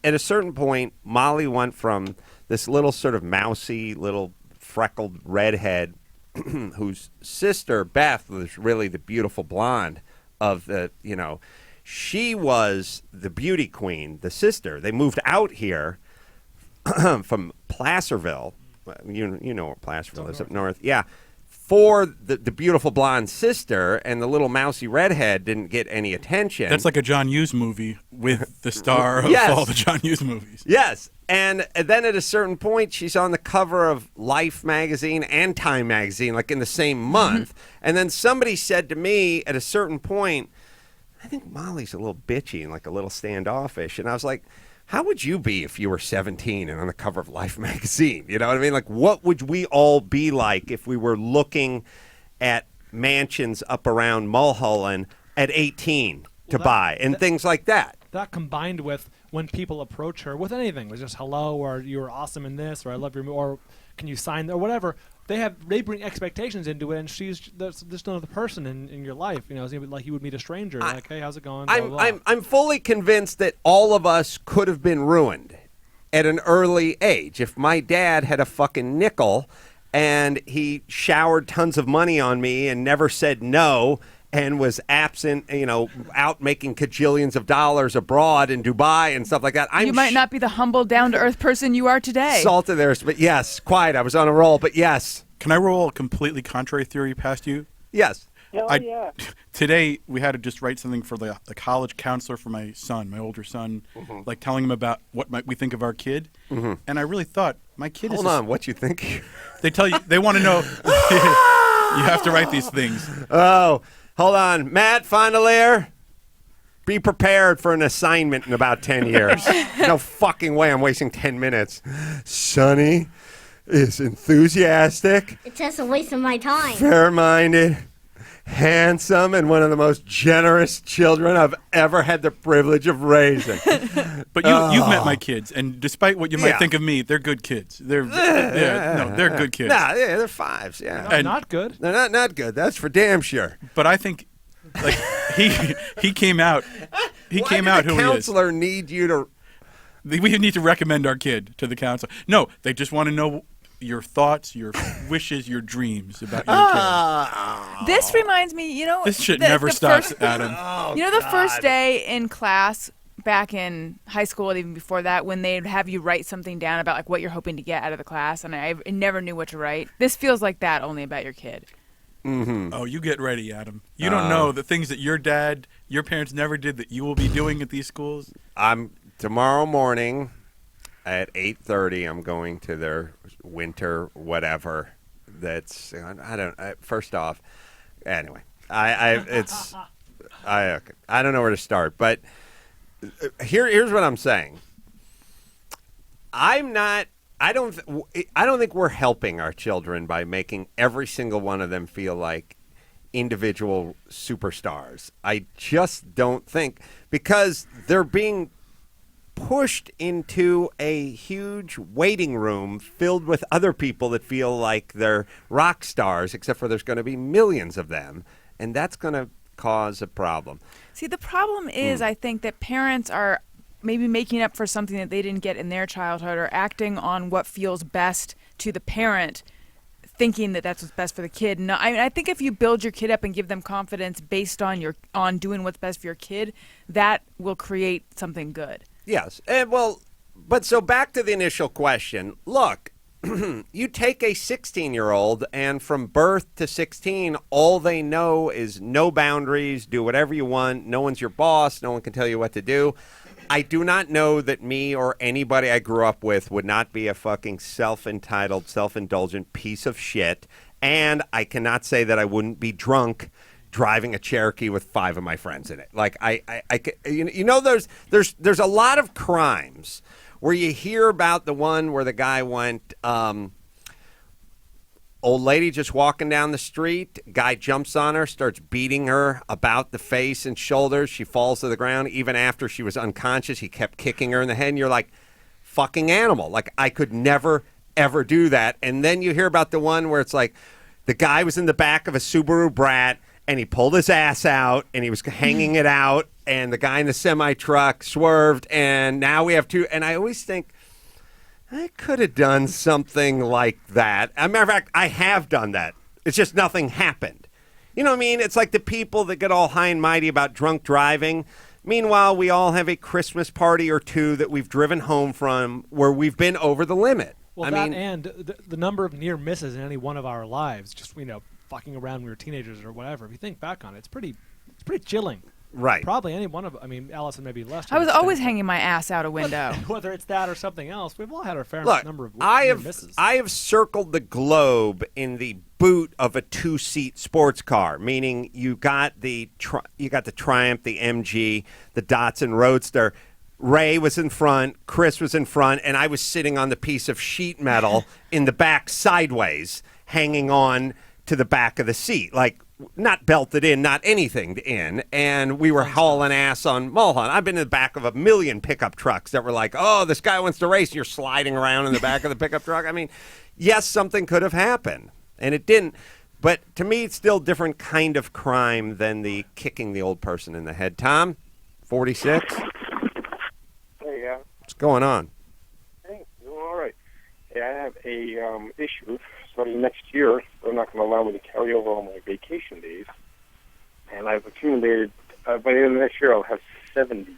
at a certain point, Molly went from this little sort of mousy, little freckled redhead whose sister, Beth, was really the beautiful blonde of the, she was the beauty queen, the sister. They moved out here from Placerville. You know where Placerville is, up north. Yeah. For the beautiful blonde sister, and the little mousy redhead didn't get any attention. That's like a John Hughes movie with the star of Yes. all the John Hughes movies. Yes. And then at a certain point, she's on the cover of Life magazine and Time magazine, like in the same month. And then somebody said to me at a certain point, I think Molly's a little bitchy and like a little standoffish. And I was like, how would you be if you were 17 and on the cover of Life magazine? You know what I mean? Like, what would we all be like if we were looking at mansions up around Mulholland at 18 to buy and things like that? That combined with when people approach her with anything, with just hello, or you're awesome in this, or I love your movie, or can you sign, or whatever, they bring expectations into it, and she's just another person in your life. It's like you would meet a stranger, like, hey, how's it going? Blah, blah, blah. I'm fully convinced that all of us could have been ruined at an early age. If my dad had a fucking nickel and he showered tons of money on me and never said no and was absent, out making cajillions of dollars abroad in Dubai and stuff like that. You might not be the humble, down-to-earth person you are today. Salt of theirs, but yes, quiet. I was on a roll, but yes. Can I roll a completely contrary theory past you? Yes. Yeah. Today, we had to just write something for the college counselor for my son, my older son, like telling him about what we think of our kid. And I really thought, my kid is... Hold on, what you think? They tell you, they want to know, you have to write these things. Oh, hold on. Matt Fondelier, be prepared for an assignment in about 10 years. No fucking way I'm wasting 10 minutes. Sonny is enthusiastic. It's just a waste of my time. Fair-minded, handsome, and one of the most generous children I've ever had the privilege of raising. But you've met my kids, and despite what you might think of me, they're good kids. They're good kids. Nah, yeah, they're fives. Yeah, And not good. They're not good. That's for damn sure. But I think, like he came out. He came out who he is. The counselor need you to. We need to recommend our kid to the counselor. No, they just want to know your thoughts, your wishes, your dreams about your kid. This reminds me, This shit never stops, Adam. The first day in class back in high school and even before that, when they'd have you write something down about like what you're hoping to get out of the class, and I never knew what to write. This feels like that, only about your kid. Mm-hmm. Oh, you get ready, Adam. You don't know the things that your parents never did that you will be doing at these schools. Tomorrow morning at 8:30, I'm going to their winter whatever. That's first off, anyway, I don't know where to start, but here's what I'm saying. I don't think we're helping our children by making every single one of them feel like individual superstars. I just don't think, because they're being pushed into a huge waiting room filled with other people that feel like they're rock stars, except for there's going to be millions of them, and that's going to cause a problem. See, the problem is I think that parents are maybe making up for something that they didn't get in their childhood, or acting on what feels best to the parent, thinking that that's what's best for the kid. No, I think if you build your kid up and give them confidence based on doing what's best for your kid, that will create something good. Yes. But so back to the initial question. Look, you take a 16-year-old, and from birth to 16, all they know is no boundaries, do whatever you want, no one's your boss, no one can tell you what to do. I do not know that me or anybody I grew up with would not be a fucking self-entitled, self-indulgent piece of shit, and I cannot say that I wouldn't be drunk driving a Cherokee with 5 of my friends in it. Like there's a lot of crimes where you hear about the one where the guy went, old lady just walking down the street, guy jumps on her, starts beating her about the face and shoulders. She falls to the ground. Even after she was unconscious, he kept kicking her in the head. And you're like, fucking animal. Like, I could never, ever do that. And then you hear about the one where it's like the guy was in the back of a Subaru Brat, and he pulled his ass out, and he was hanging it out, and the guy in the semi-truck swerved, and now we have 2. And I always think, I could have done something like that. As a matter of fact, I have done that. It's just nothing happened. You know what I mean? It's like the people that get all high and mighty about drunk driving. Meanwhile, we all have a Christmas party or 2 that we've driven home from where we've been over the limit. Well, and the number of near misses in any one of our lives, just, fucking around when we were teenagers or whatever. If you think back on it, it's pretty chilling. Right. Probably any one of, Allison maybe less. I was always hanging my ass out a window. Whether it's that or something else, we've all had our fair number of misses. I have circled the globe in the boot of a 2-seat sports car, meaning you got the Triumph, the MG, the Datsun Roadster. Ray was in front, Chris was in front, and I was sitting on the piece of sheet metal in the back sideways, hanging on to the back of the seat, like not belted in, not anything in, and we were hauling ass on Mulholland. I've been in the back of a million pickup trucks that were like, oh, this guy wants to race, and you're sliding around in the back of the pickup truck. I mean, yes, something could have happened, and it didn't, but to me, it's still a different kind of crime than the kicking the old person in the head. Tom, 46? Hey, yeah. What's going on? Hey, doing all right. Hey, I have a issue. starting next year, they're not going to allow me to carry over all my vacation days. And I've accumulated, by the end of next year, I'll have 70.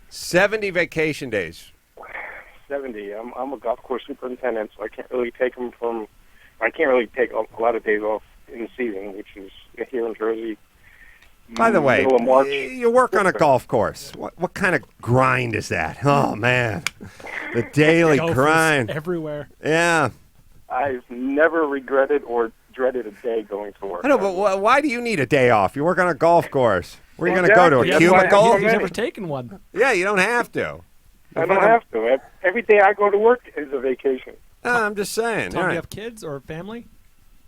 70 vacation days. 70. I'm a golf course superintendent, so I can't really take I can't really take a lot of days off in the season, which is here in Jersey. By the way, middle of March. you work on a golf course. What kind of grind is that? Oh, man. The daily Golfers grind. everywhere. Yeah. I've never regretted or dreaded a day going to work. I know, but why do you need a day off? You work on a golf course. Where are you going to go to, a cubicle? You've never taken one. Yeah, you don't have to. I don't have to. Every day I go to work is a vacation. I'm just saying. Tom, all do right. you have kids or family?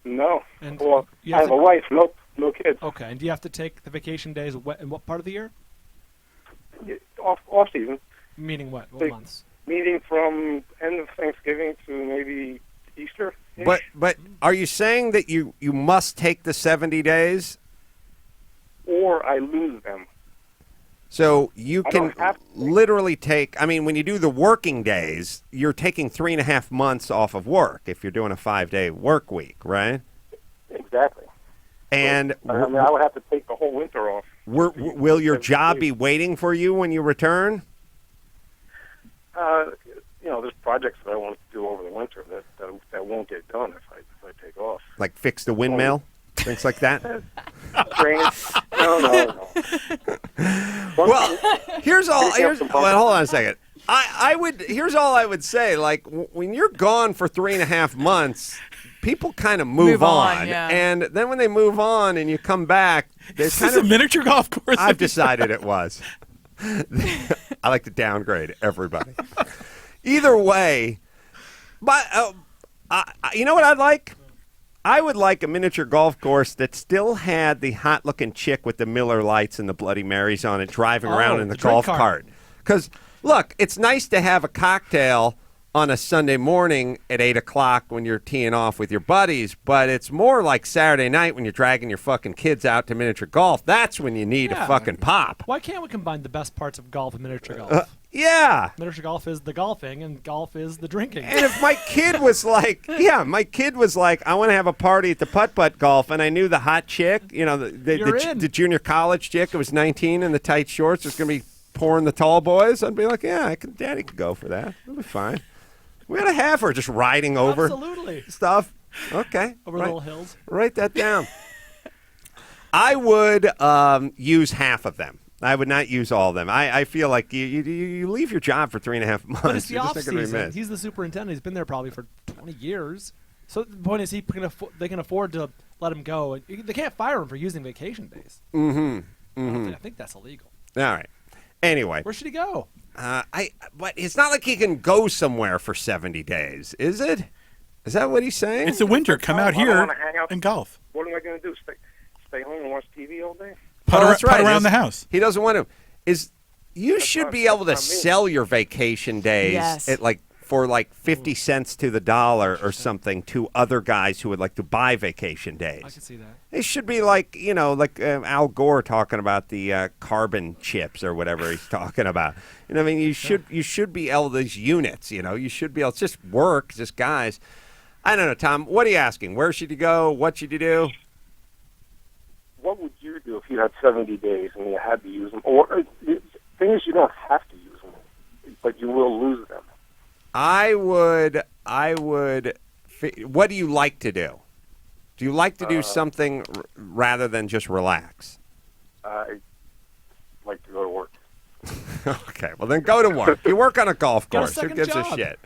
No. And Well, you I have a wife, no kids. Okay, and do you have to take the vacation days in what part of the year? Off season. Meaning what? What Like, months? Meaning from end of Thanksgiving to maybe Easter. But are you saying that you must take the 70 days? Or I lose them. So you I can don't have to. literally take, I mean, when you do the working days, you're taking 3.5 months off of work if you're doing a 5-day work week, right? Exactly. And I mean, I would have to take the whole winter off. will your job be waiting for you when you return? There's projects that I want to do over the winter that won't get done if I take off. Like fix the windmill? Things like that? No. Well, here's all. Hold on a second. Here's all I would say. Like when you're gone for 3.5 months, people kind of move on, yeah. and then when they move on and you come back, Is this a miniature golf course? I've decided it was. I like to downgrade everybody. Either way, but you know what I'd like? I would like a miniature golf course that still had the hot-looking chick with the Miller Lights and the Bloody Marys on it driving around in the golf cart. Because, look, it's nice to have a cocktail on a Sunday morning at 8 o'clock when you're teeing off with your buddies, but it's more like Saturday night when you're dragging your fucking kids out to miniature golf. That's when you need a fucking pop. Why can't we combine the best parts of golf and miniature golf? Yeah. Miniature golf is the golfing, and golf is the drinking. And if my kid was like, I want to have a party at the putt-putt golf, and I knew the hot chick, the junior college chick who was 19 in the tight shorts was going to be pouring the tall boys, I'd be like, Daddy could go for that. It'll be fine. We ought to have her just riding over stuff. Okay. Over little hills. Write that down. I would use half of them. I would not use all of them. I feel like you leave your job for 3.5 months. But it's the You're just off not gonna be season. missed. He's the superintendent. He's been there probably for 20 years. So the point is, they can afford to let him go. They can't fire him for using vacation days. I think that's illegal. All right. Anyway. Where should he go? But it's not like he can go somewhere for 70 days, is it? Is that what he's saying? It's the winter. Come out here and golf. What am I going to do? Stay home and watch TV all day? Putt around the house. He doesn't want to. You should be able to sell your vacation days at for 50 cents to the dollar or something to other guys who would like to buy vacation days. I can see that. It should be like Al Gore talking about the carbon chips or whatever he's talking about. I mean, you should be able these units. You should be able. It's just work, it's just guys. I don't know, Tom. What are you asking? Where should you go? What should you do? What would you do if you had 70 days and you had to use them? Or things you don't have to use them, but you will lose them. I would. What do you like to do? Do you like to do something rather than just relax? I like to go to work. Okay, well then go to work. You work on a golf Got a course. Who second gives a job. shit?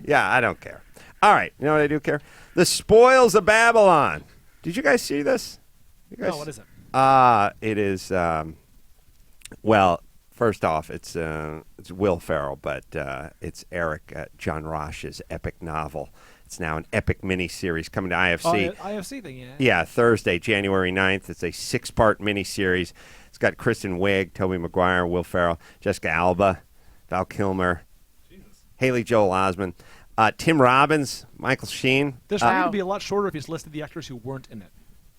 Yeah, I don't care. All right, you know what I do care? The Spoils of Babylon. Did you guys see this? No, what is it? It is. Well, first off, it's Will Ferrell, but it's Eric John Rosh's epic novel. It's now an epic miniseries coming to IFC. Oh, IFC thing, yeah. Yeah, Thursday, January 9th. It's a 6-part miniseries. It's got Kristen Wiig, Tobey Maguire, Will Ferrell, Jessica Alba, Val Kilmer, Haley Joel Osment, Tim Robbins, Michael Sheen. This one would be a lot shorter if you just listed the actors who weren't in it.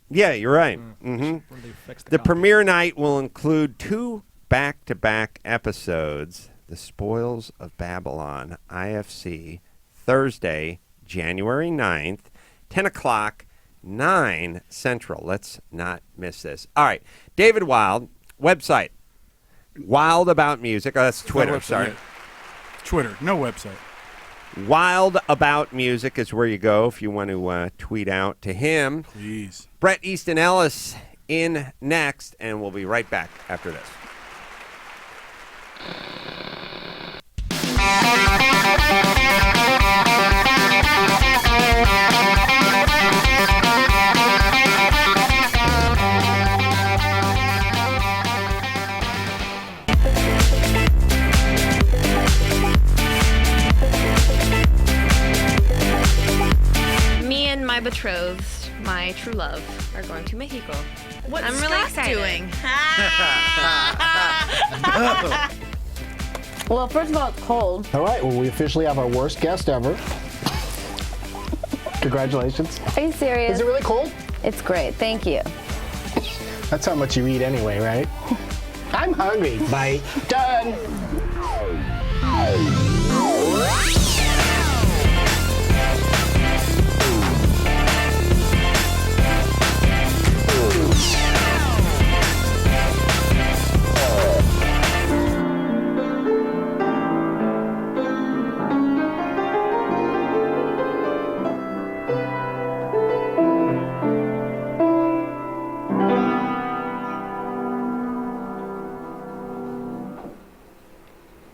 Yeah, you're right. The premiere night will include 2 back-to-back episodes. The Spoils of Babylon, IFC, Thursday, January 9th. 10 o'clock, 9 Central. Let's not miss this. All right. David Wild, website. Wild About Music. Oh, that's Twitter. Website, Sorry. yeah. Twitter, no website. Wild About Music is where you go if you want to tweet out to him. Please. Bret Easton Ellis in next, and we'll be right back after this. Me and my betrothed, my true love, are going to Mexico. What's I'm really Scott excited. doing? Well, first of all, it's cold. All right, well, we officially have our worst guest ever. Congratulations. Are you serious? Is it really cold? It's great. Thank you. That's how much you eat anyway, right? I'm hungry. Bye. Done.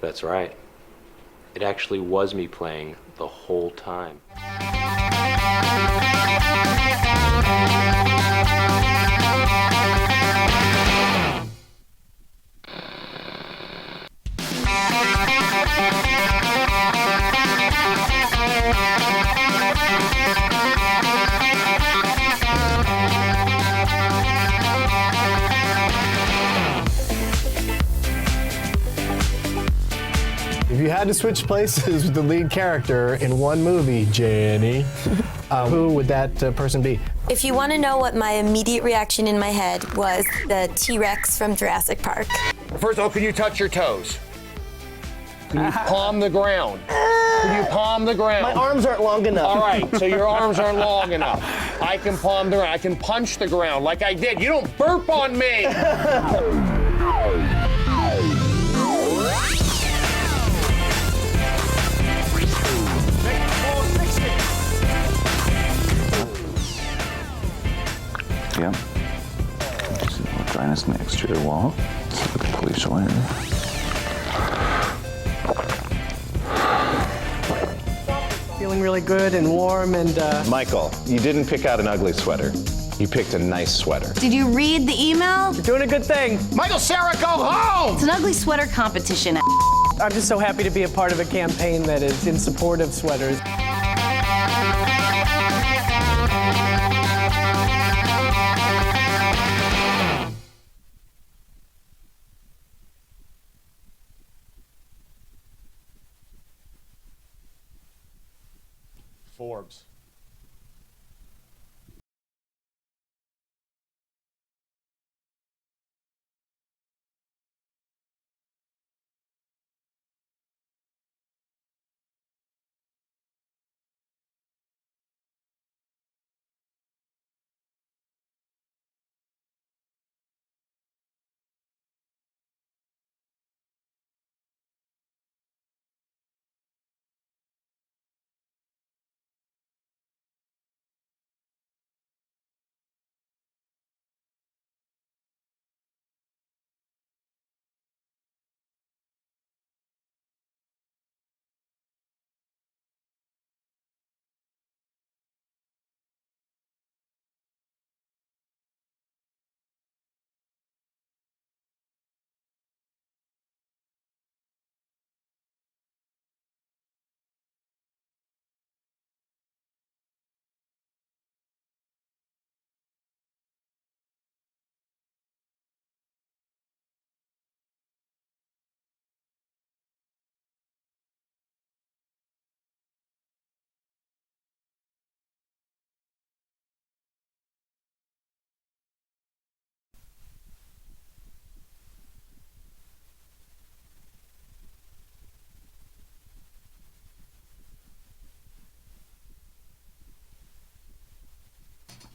That's right. It actually was me playing the whole time. If you had to switch places with the lead character in one movie, Jenny, who would that person be? If you want to know what my immediate reaction in my head was, the T-Rex from Jurassic Park. First of all, can you touch your toes? Can you palm the ground? Can you palm the ground? My arms aren't long enough. All right, so your arms aren't long enough. I can palm the ground. I can punch the ground like I did. You don't burp on me! Yeah. Just a dryness in the exterior wall. Let's look at the glacial area. Feeling really good and warm and Michael, you didn't pick out an ugly sweater. You picked a nice sweater. Did you read the email? You're doing a good thing. Michael, Sarah, go home! It's an ugly sweater competition. I'm just so happy to be a part of a campaign that is in support of sweaters. Forbes.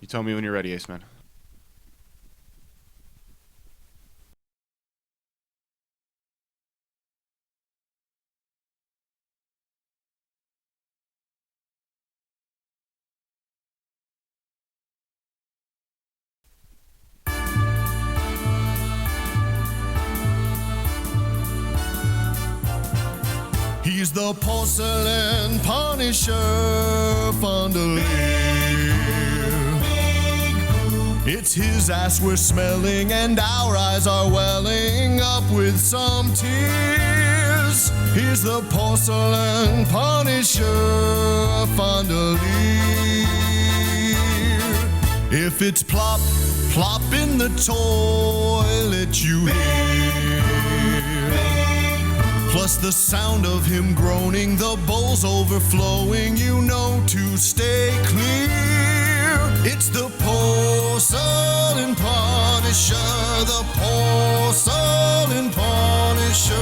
You tell me when you're ready, Ace Man. He's the porcelain punisher, fondelier. It's his ass we're smelling, and our eyes are welling up with some tears. He's the porcelain punisher, fondelier. If it's plop, plop in the toilet, you hear. Plus the sound of him groaning, the bowl's overflowing, you know to stay clear. It's the porcelain punisher, the porcelain punisher.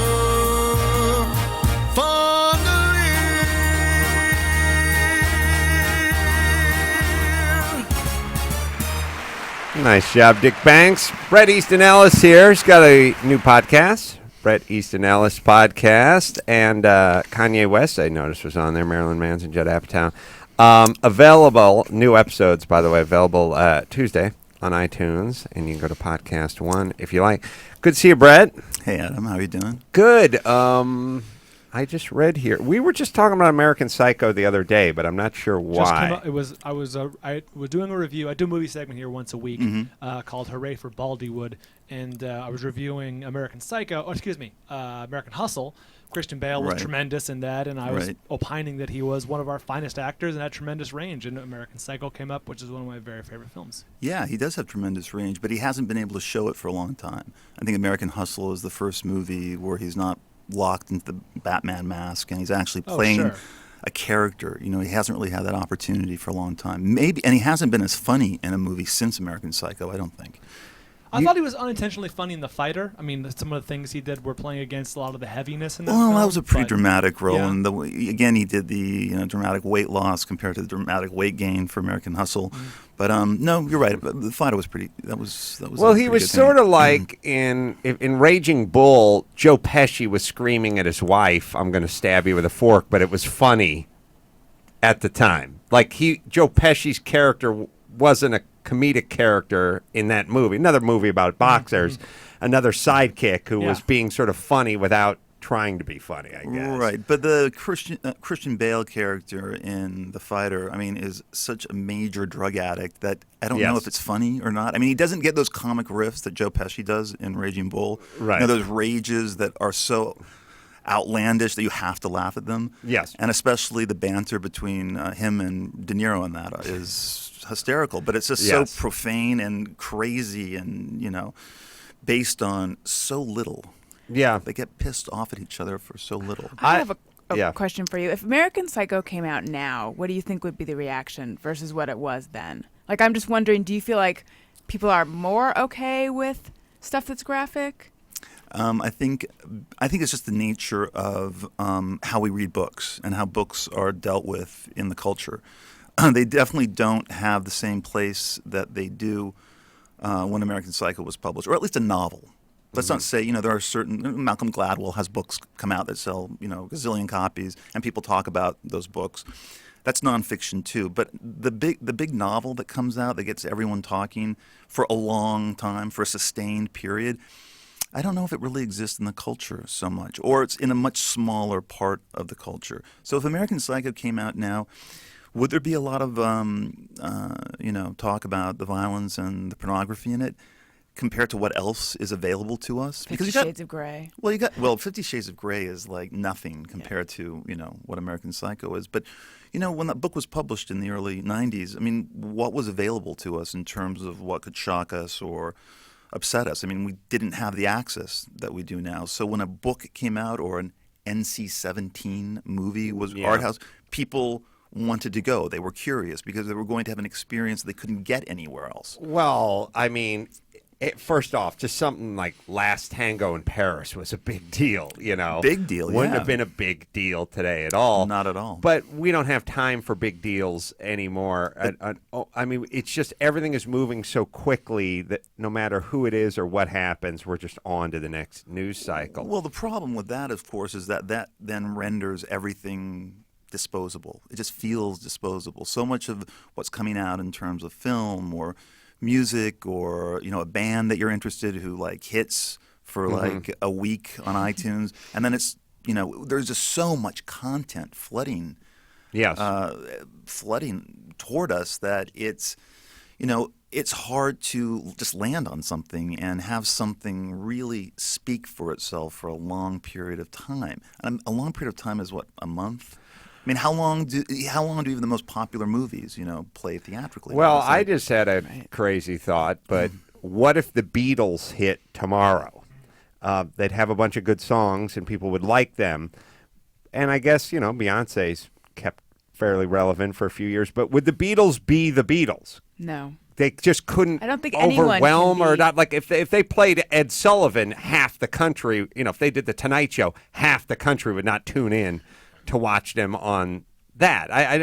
Nice job, Dick Banks. Bret Easton Ellis here. He's got a new podcast. Bret Easton Ellis podcast, and Kanye West, I noticed, was on there. Marilyn Manson, Judd Apatow. Available, new episodes, by the way, available Tuesday on iTunes, and you can go to Podcast One if you like. Good to see you, Bret. Hey, Adam. How are you doing? Good. I just read here. We were just talking about American Psycho the other day, but I'm not sure why. I was doing a review. I do a movie segment here once a week called Hooray for Baldywood, and I was reviewing American Psycho. Oh, excuse me, American Hustle. Christian Bale was tremendous in that, and I was opining that he was one of our finest actors and had tremendous range. And American Psycho came up, which is one of my very favorite films. Yeah, he does have tremendous range, but he hasn't been able to show it for a long time. I think American Hustle is the first movie where he's not locked into the Batman mask, and he's actually playing a character. You know, he hasn't really had that opportunity for a long time. Maybe, and he hasn't been as funny in a movie since American Psycho, I don't think. I thought he was unintentionally funny in The Fighter. I mean, some of the things he did were playing against a lot of the heaviness in that film. Well, that was a pretty dramatic role, and again, he did the dramatic weight loss compared to the dramatic weight gain for American Hustle. But no, you're right. The Fighter was pretty. That was. Well, he was sort of like in Raging Bull. Joe Pesci was screaming at his wife, "I'm going to stab you with a fork," but it was funny at the time. Like Joe Pesci's character wasn't a comedic character in that movie. Another movie about boxers, another sidekick who was being sort of funny without trying to be funny, I guess. Right, but the Christian Bale character in The Fighter, I mean, is such a major drug addict that I don't know if it's funny or not. I mean, he doesn't get those comic riffs that Joe Pesci does in Raging Bull. Right. You know, those rages that are so outlandish that you have to laugh at them. Yes. And especially the banter between him and De Niro in that is hysterical, but it's just so profane and crazy and, you know, based on so little. Yeah. They get pissed off at each other for so little. I have a question for you. If American Psycho came out now, what do you think would be the reaction versus what it was then? Like, I'm just wondering, do you feel like people are more okay with stuff that's graphic? I think it's just the nature of how we read books and how books are dealt with in the culture. They definitely don't have the same place that they do when American Psycho was published, or at least a novel. Let's not say, you know, there are certain, Malcolm Gladwell has books come out that sell, you know, gazillion copies, and people talk about those books. That's nonfiction too. But the big novel that comes out that gets everyone talking for a long time, for a sustained period, I don't know if it really exists in the culture so much, or it's in a much smaller part of the culture. So if American Psycho came out now, would there be a lot of, you know, talk about the violence and the pornography in it compared to what else is available to us? 50 Shades of Grey. Well, 50 Shades of Grey is like nothing compared to, you know, what American Psycho is. But, you know, when that book was published in the early 90s, I mean, what was available to us in terms of what could shock us or upset us? I mean, we didn't have the access that we do now. So when a book came out or an NC-17 movie was art house, people wanted to go. They were curious because they were going to have an experience they couldn't get anywhere else. Well, I mean, First off, just something like Last Tango in Paris was a big deal, you know. Big deal, Wouldn't yeah. have been a big deal today at all. Not at all. But we don't have time for big deals anymore. I mean, it's just everything is moving so quickly that no matter who it is or what happens, we're just on to the next news cycle. Well, the problem with that, of course, is that then renders everything disposable. It just feels disposable. So much of what's coming out in terms of film or music or, you know, a band that you're interested who like hits for like a week on iTunes, and then it's, you know, there's just so much content flooding toward us that it's, you know, it's hard to just land on something and have something really speak for itself for a long period of time. And a long period of time is what, a month? I mean, how long do even the most popular movies, you know, play theatrically? Well, I just had a crazy thought, but what if the Beatles hit tomorrow? They'd have a bunch of good songs and people would like them. And I guess, you know, Beyonce's kept fairly relevant for a few years, but would the Beatles be the Beatles? No. They just couldn't I don't think anyone overwhelm can or be- not. Like if they played Ed Sullivan, half the country, you know, if they did the Tonight Show, half the country would not tune in to watch them on that. I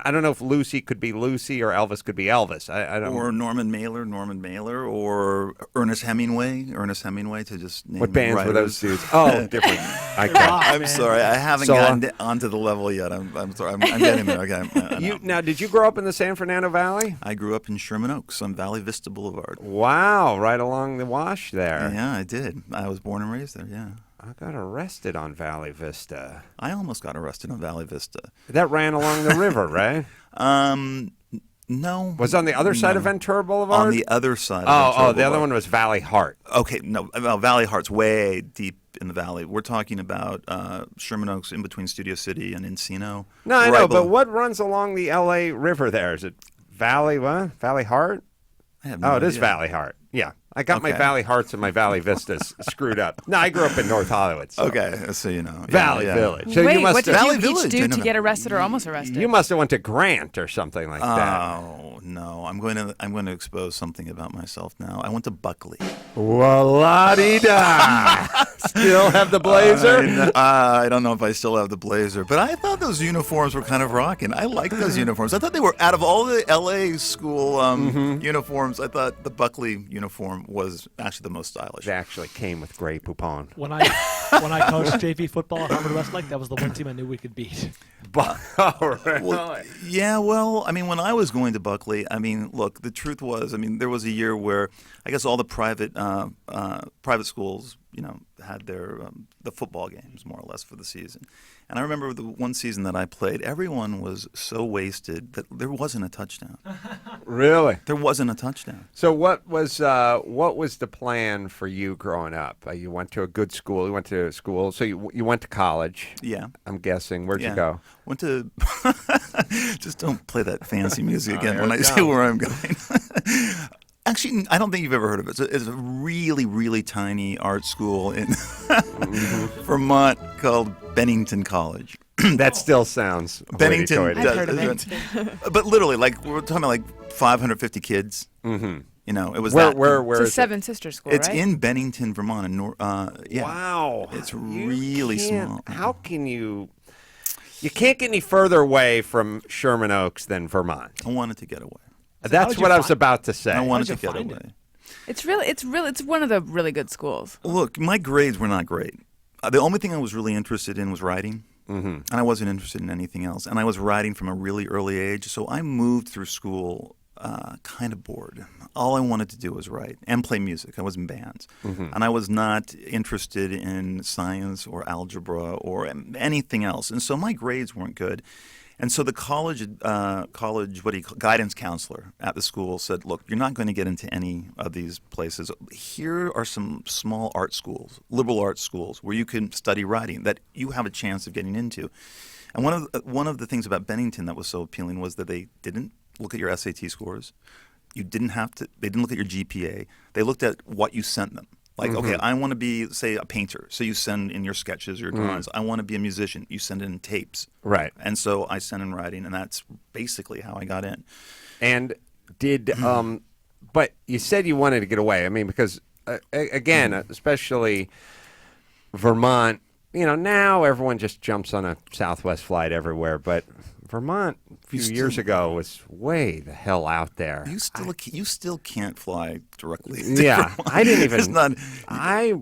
don't know if Lucy could be Lucy or Elvis could be Elvis. I don't. Or Norman Mailer, or Ernest Hemingway to just name What bands writers. were those dudes? Oh, different. I'm sorry, I haven't gotten onto the level yet. I'm sorry, I'm getting there. Okay. Now, did you grow up in the San Fernando Valley? I grew up in Sherman Oaks on Valley Vista Boulevard. Wow, right along the wash there. Yeah, I did. I was born and raised there. Yeah. I got arrested on Valley Vista. I almost got arrested on Valley Vista. That ran along the river, right? No. Was it on the other side of Ventura Boulevard? On the other side of Ventura the Boulevard. other one was Valley Heart. Okay, no, Valley Heart's way deep in the valley. We're talking about Sherman Oaks in between Studio City and Encino. No, I know, but what runs along the L.A. River there? Is it Valley Heart? I have no it is idea. Valley Heart. Yeah. I got my Okay. Valley Hearts and my Valley Vistas screwed up. No, I grew up in North Hollywood. So. Okay, so you know. Valley Village. So Wait, you must what did have, you each do to get arrested or almost arrested? You must have went to Grant or something like that. Oh no, I'm going to expose something about myself now. I went to Buckley. Wa-la-dee-da. Still have the blazer? I don't know if I still have the blazer, but I thought those uniforms were kind of rocking. I liked those uniforms. I thought they were, out of all the LA school uniforms, I thought the Buckley uniform was actually the most stylish. They actually came with gray poupon. When I coached JV football at Harvard Westlake, that was the one team I knew we could beat. Oh, really? Well, yeah, well, I mean, when I was going to Buckley, I mean, look, the truth was, I mean, there was a year where I guess all the private schools, you know, had their the football games more or less for the season. And I remember the one season that I played, everyone was so wasted that there wasn't a touchdown. Really? There wasn't a touchdown. So what was the plan for you growing up? You went to a good school. You went to school. So you went to college. Yeah. I'm guessing. Where'd you go? Went to. Just don't play that fancy music again here when it I say comes. where I'm going. Actually, I don't think you've ever heard of it. It's a really, really tiny art school in Vermont called Bennington College. That still sounds Bennington. hoity-toity. I've heard of it. But literally, like we're talking about like 550 kids. Mm-hmm. You know, it was Where It's a is it? Seven Sisters school, It's right? in Bennington, Vermont. Yeah. Wow. It's You really can't- small. How can you? You can't get any further away from Sherman Oaks than Vermont. I wanted to get away. That's what I was about to say. I wanted to get away. It's one of the really good schools. Look, my grades were not great. The only thing I was really interested in was writing, and I wasn't interested in anything else. And I was writing from a really early age, so I moved through school kind of bored. All I wanted to do was write and play music. I was in bands, and I was not interested in science or algebra or anything else. And so my grades weren't good. And so the college guidance counselor at the school said, look, you're not going to get into any of these places. Here are some small art schools, liberal arts schools, where you can study writing that you have a chance of getting into. And one of the things about Bennington that was so appealing was that they didn't look at your SAT scores. They didn't look at your GPA. They looked at what you sent them. Like, okay, I want to be, say, a painter. So you send in your sketches, your drawings. I want to be a musician. You send in tapes. Right. And so I sent in writing, and that's basically how I got in. And did But you said you wanted to get away. I mean, because again, especially Vermont. Now everyone just jumps on a Southwest flight everywhere, but Vermont a few years ago was way the hell out there. You still can't fly directly. Yeah, Vermont. I didn't even. It's not, I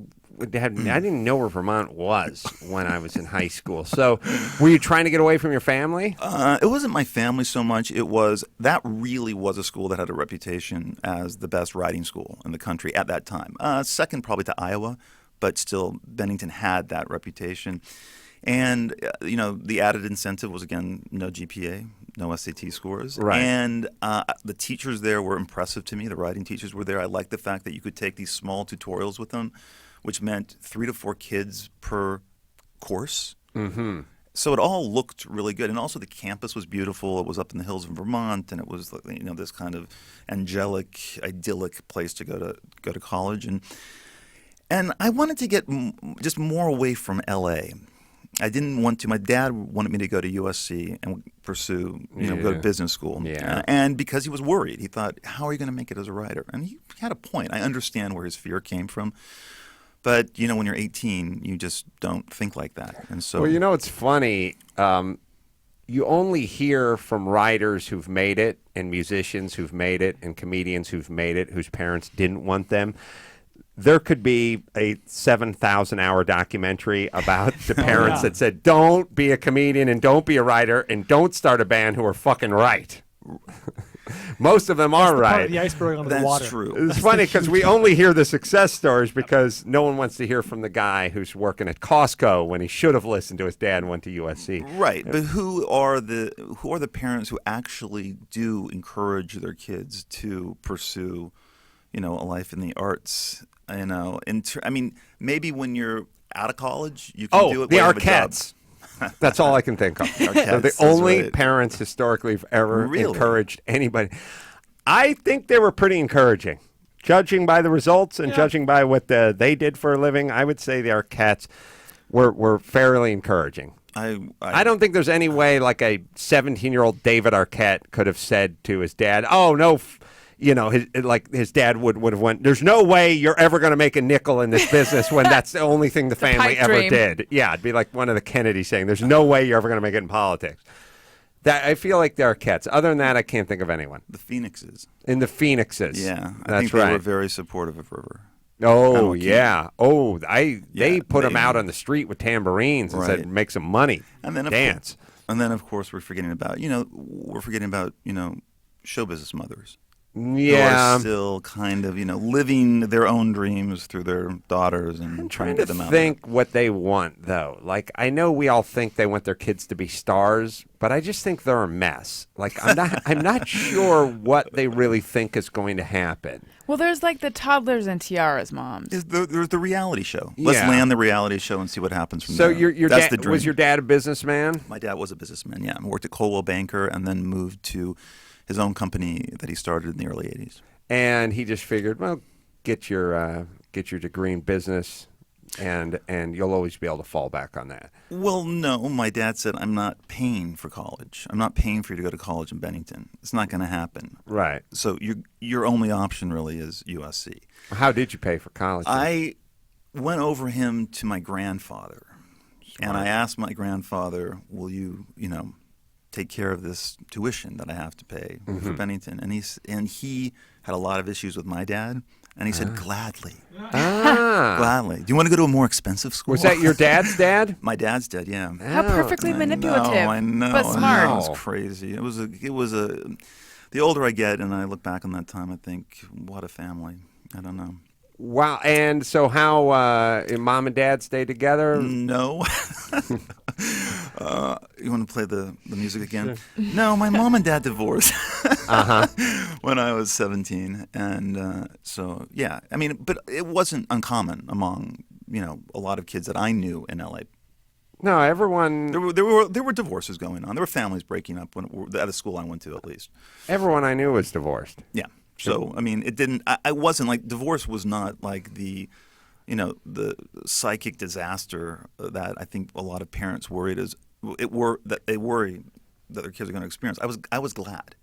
didn't know where Vermont was when I was in high school. So, were you trying to get away from your family? It wasn't my family so much. It was that really was a school that had a reputation as the best riding school in the country at that time. Second, probably to Iowa. But still, Bennington had that reputation. And, the added incentive was, again, no GPA, no SAT scores. Right. And the teachers there were impressive to me. The writing teachers were there. I liked the fact that you could take these small tutorials with them, which meant 3 to 4 kids per course. Mm-hmm. So it all looked really good. And also the campus was beautiful. It was up in the hills of Vermont, and it was this kind of angelic, idyllic place to go to college. And I wanted to get just more away from L.A. I didn't want to. My dad wanted me to go to USC and pursue, go to business school. Yeah. And because he was worried, he thought, how are you going to make it as a writer? And he had a point. I understand where his fear came from. But, when you're 18, you just don't think like that. And so, well, it's funny. You only hear from writers who've made it, and musicians who've made it, and comedians who've made it, whose parents didn't want them. There could be a 7,000-hour documentary about the parents that said, don't be a comedian and don't be a writer and don't start a band who are fucking right. Most of them are right. Part of the iceberg under the water. That's true. It's funny because we only hear the success stories because no one wants to hear from the guy who's working at Costco when he should have listened to his dad and went to USC. Right, but who are the parents who actually do encourage their kids to pursue, a life in the arts? Maybe when you're out of college, you can do it. The Arquettes. That's all I can think of. They're the only parents historically who've ever encouraged anybody. I think they were pretty encouraging. Judging by the results and judging by what they did for a living, I would say the Arquettes were fairly encouraging. I don't think there's any way like a 17-year-old David Arquette could have said to his dad, "Oh no." His dad would have went, there's no way you're ever going to make a nickel in this business when that's the only thing the family ever did. Yeah, it'd be like one of the Kennedys saying, there's no way you're ever going to make it in politics. I feel like there are Arquettes. Other than that, I can't think of anyone. The Phoenixes. In the Phoenixes. Yeah, I think they were very supportive of River. Oh, yeah. Oh, they put them out on the street with tambourines and said, make some money, and then dance. And then, of course, we're forgetting about, show business mothers. Yeah. Who are still kind of, living their own dreams through their daughters and trying to get them out. I think what they want, though. Like, I know we all think they want their kids to be stars, but I just think they're a mess. Like, I'm not sure what they really think is going to happen. Well, there's like the toddlers and tiaras moms. There's the reality show. Let's land the reality show and see what happens from there. So your That's dad, the dream. was your dad a businessman? My dad was a businessman, yeah. I worked at Coldwell Banker and then moved to his own company that he started in the early 80s. And he just figured, well, get your degree in business, and you'll always be able to fall back on that. Well, no. My dad said, I'm not paying for college. I'm not paying for you to go to college in Bennington. It's not going to happen. Right. So your only option really is USC. How did you pay for college? I went over him to my grandfather, and I asked my grandfather, will you, take care of this tuition that I have to pay for Bennington? And he had a lot of issues with my dad, and he said, gladly. Gladly. Do you want to go to a more expensive school? Was that your dad's dad? My dad's dad, yeah. How perfectly manipulative. I know. But smart. It was crazy. It was the older I get and I look back on that time, I think, what a family. I don't know. Wow. And so how mom and dad stayed together? No. You want to play the music again? Sure. No, my mom and dad divorced when I was 17. And so, yeah. I mean, but it wasn't uncommon among, a lot of kids that I knew in L.A. No, everyone... There were divorces going on. There were families breaking up at a school I went to, at least. Everyone I knew was divorced. Yeah. So, I mean, it didn't... I wasn't like... Divorce was not like the psychic disaster that I think a lot of parents worry that they worry that their kids are going to experience. I was glad.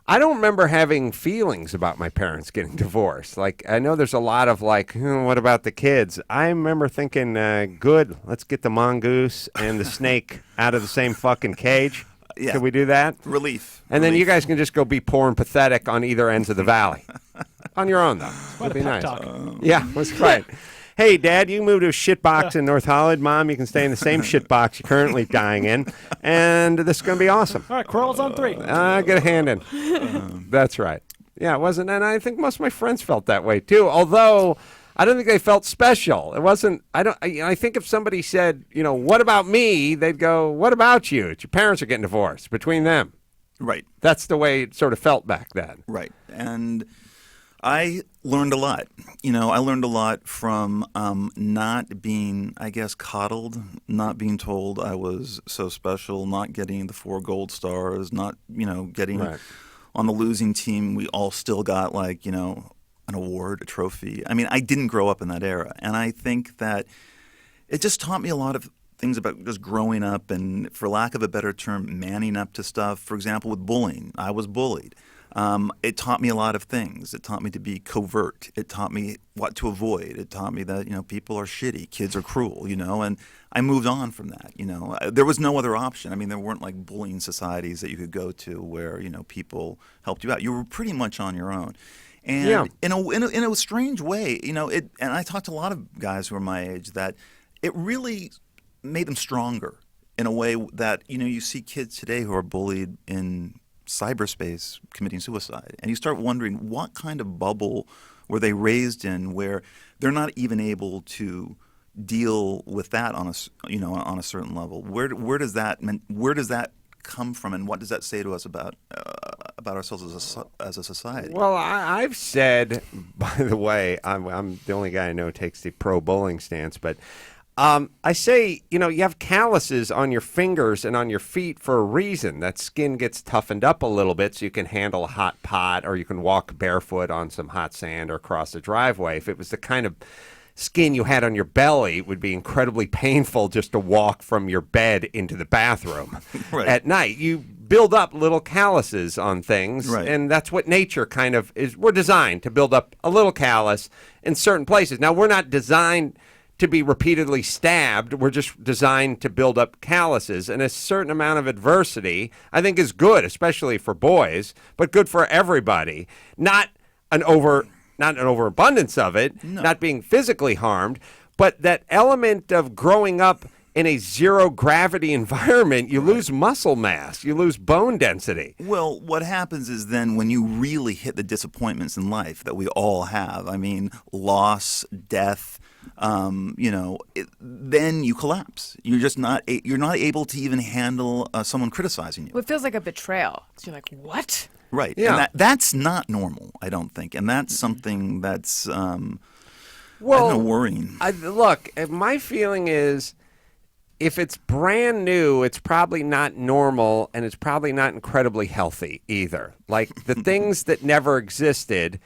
I don't remember having feelings about my parents getting divorced. Like, I know there's a lot of like, what about the kids? I remember thinking, good, let's get the mongoose and the snake out of the same fucking cage. Yeah. Can we do that? Relief. And then you guys can just go be poor and pathetic on either ends of the valley. On your own, though. That'd be nice. Yeah, that's right. Hey, Dad, you can move to a shitbox in North Hollywood. Mom, you can stay in the same shitbox you're currently dying in. And this is going to be awesome. All right, Carolla's on 3. Get a hand in. That's right. Yeah, it wasn't. And I think most of my friends felt that way, too. Although, I don't think they felt special. It wasn't. I think if somebody said, what about me? They'd go, what about you? Your parents are getting divorced between them. Right. That's the way it sort of felt back then. Right. And I learned a lot. I learned a lot from not being, I guess, coddled, not being told I was so special, not getting the 4 gold stars, not, getting on the losing team. We all still got an award, a trophy. I mean, I didn't grow up in that era. And I think that it just taught me a lot of things about just growing up and, for lack of a better term, manning up to stuff. For example, with bullying, I was bullied. It taught me a lot of things. It taught me to be covert. It taught me what to avoid. It taught me that, people are shitty, kids are cruel, and I moved on from that, There was no other option. I mean, there weren't like bullying societies that you could go to where, people helped you out. You were pretty much on your own. And in a strange way, and I talked to a lot of guys who are my age, that it really made them stronger in a way that, you see kids today who are bullied in cyberspace committing suicide. And you start wondering, what kind of bubble were they raised in where they're not even able to deal with that on a certain level? Where does that come from, and what does that say to us about ourselves as a society? Well, I've said, by the way, I'm the only guy I know who takes the pro-bowling stance, but I say, you have calluses on your fingers and on your feet for a reason. That skin gets toughened up a little bit so you can handle a hot pot, or you can walk barefoot on some hot sand or across the driveway. If it was the kind of skin you had on your belly, it would be incredibly painful just to walk from your bed into the bathroom at night. You build up little calluses on things, and that's what nature kind of is. We're designed to build up a little callus in certain places. Now, we're not designed to be repeatedly stabbed. We're just designed to build up calluses, and a certain amount of adversity, I think, is good, especially for boys, but good for everybody. Not an overabundance of it, not being physically harmed, but that element of growing up in a zero-gravity environment, you lose muscle mass, you lose bone density. Well, what happens is then when you really hit the disappointments in life that we all have, I mean, loss, death, then you collapse. You're just not able to even handle someone criticizing you. Well, it feels like a betrayal. So you're like, what? Right. Yeah. And that's not normal, I don't think. And that's something that's, worrying. Look, my feeling is, if it's brand new, it's probably not normal, and it's probably not incredibly healthy either. Like the things that never existed,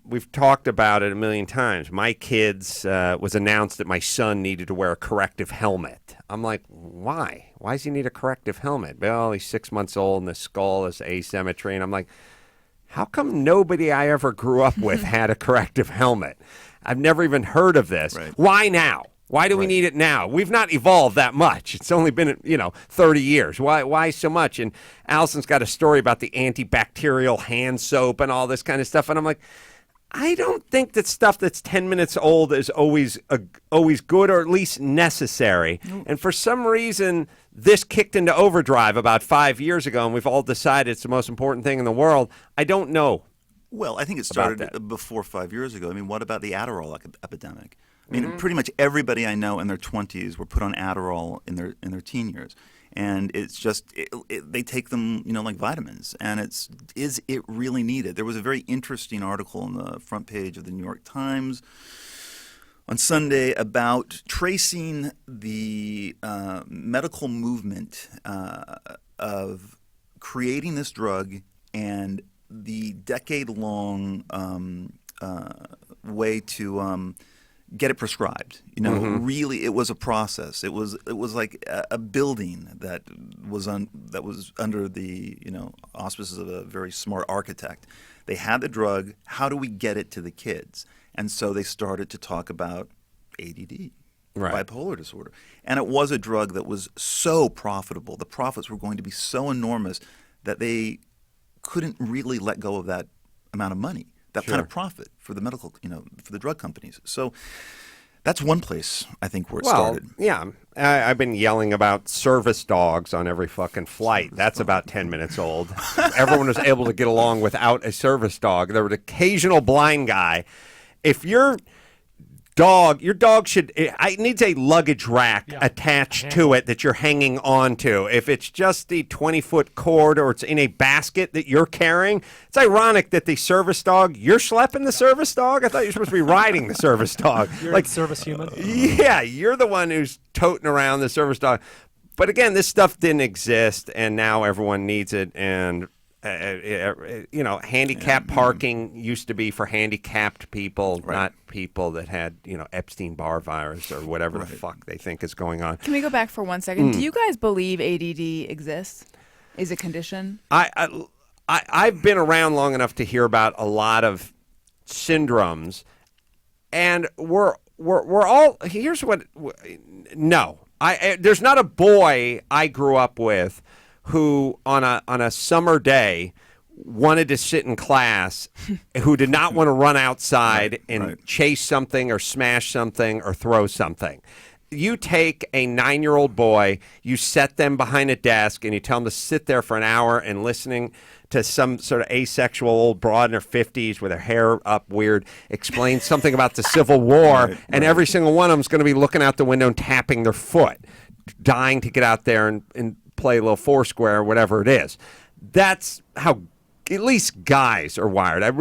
we've talked about it a million times. My kids was announced that my son needed to wear a corrective helmet. I'm like, why? Why does he need a corrective helmet? Well, he's 6 months old, and the skull is asymmetry. And I'm like, how come nobody I ever grew up with had a corrective helmet? I've never even heard of this. Right. Why now? Why do we need it now? We've not evolved that much. It's only been, 30 years. Why so much? And Alison's got a story about the antibacterial hand soap and all this kind of stuff. And I'm like, I don't think that stuff that's 10 minutes old is always good, or at least necessary. And for some reason, this kicked into overdrive about 5 years ago, and we've all decided it's the most important thing in the world. I don't know. Well, I think it started before 5 years ago. I mean, what about the Adderall epidemic? I mean, pretty much everybody I know in their 20s were put on Adderall in their teen years, and it's just they take them, like vitamins. And is it really needed? There was a very interesting article on the front page of the New York Times on Sunday about tracing the medical movement of creating this drug and the decade-long way to get it prescribed. Really, it was a process. It was like a building that was under the auspices of a very smart architect. They had the drug. How do we get it to the kids? And so they started to talk about ADD, bipolar disorder. And it was a drug that was so profitable. The profits were going to be so enormous that they couldn't really let go of that amount of money, that kind of profit for the medical, for the drug companies. So that's one place I think where it started. Yeah. I've been yelling about service dogs on every fucking flight. That's about 10 minutes old. Everyone was able to get along without a service dog. There was an occasional blind guy. If your dog it needs a luggage rack attached to it that you're hanging on to. If it's just the 20-foot cord or it's in a basket that you're carrying, it's ironic that the service dog, you're schlepping the service dog? I thought you were supposed to be riding the service dog. You're like service human. Yeah, you're the one who's toting around the service dog. But again, this stuff didn't exist, and now everyone needs it, and handicapped parking used to be for handicapped people, not people that had, Epstein-Barr virus or whatever the fuck they think is going on. Can we go back for 1 second? Do you guys believe ADD exists? Is a condition? I've been around long enough to hear about a lot of syndromes, and we're all. Here's what. No, there's not a boy I grew up with who on a summer day wanted to sit in class, who did not want to run outside and chase something or smash something or throw something. You take a 9-year-old boy, you set them behind a desk, and you tell them to sit there for an hour and listening to some sort of asexual old broad in her 50s with her hair up weird explain something about the Civil War, and every single one of them is going to be looking out the window and tapping their foot, dying to get out there and play a little Foursquare or whatever it is. That's how at least guys are wired. I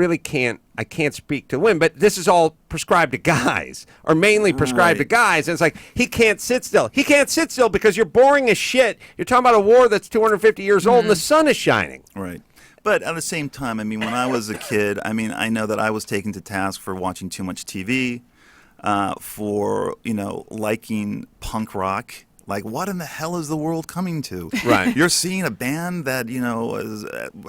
can't speak to women, but this is all prescribed to guys, or mainly prescribed to guys. And it's like, he can't sit still. He can't sit still because you're boring as shit. You're talking about a war that's 250 years old and the sun is shining. Right. But at the same time, when I was a kid, I know that I was taken to task for watching too much TV, for, liking punk rock. Like, what in the hell is the world coming to? Right. You're seeing a band that,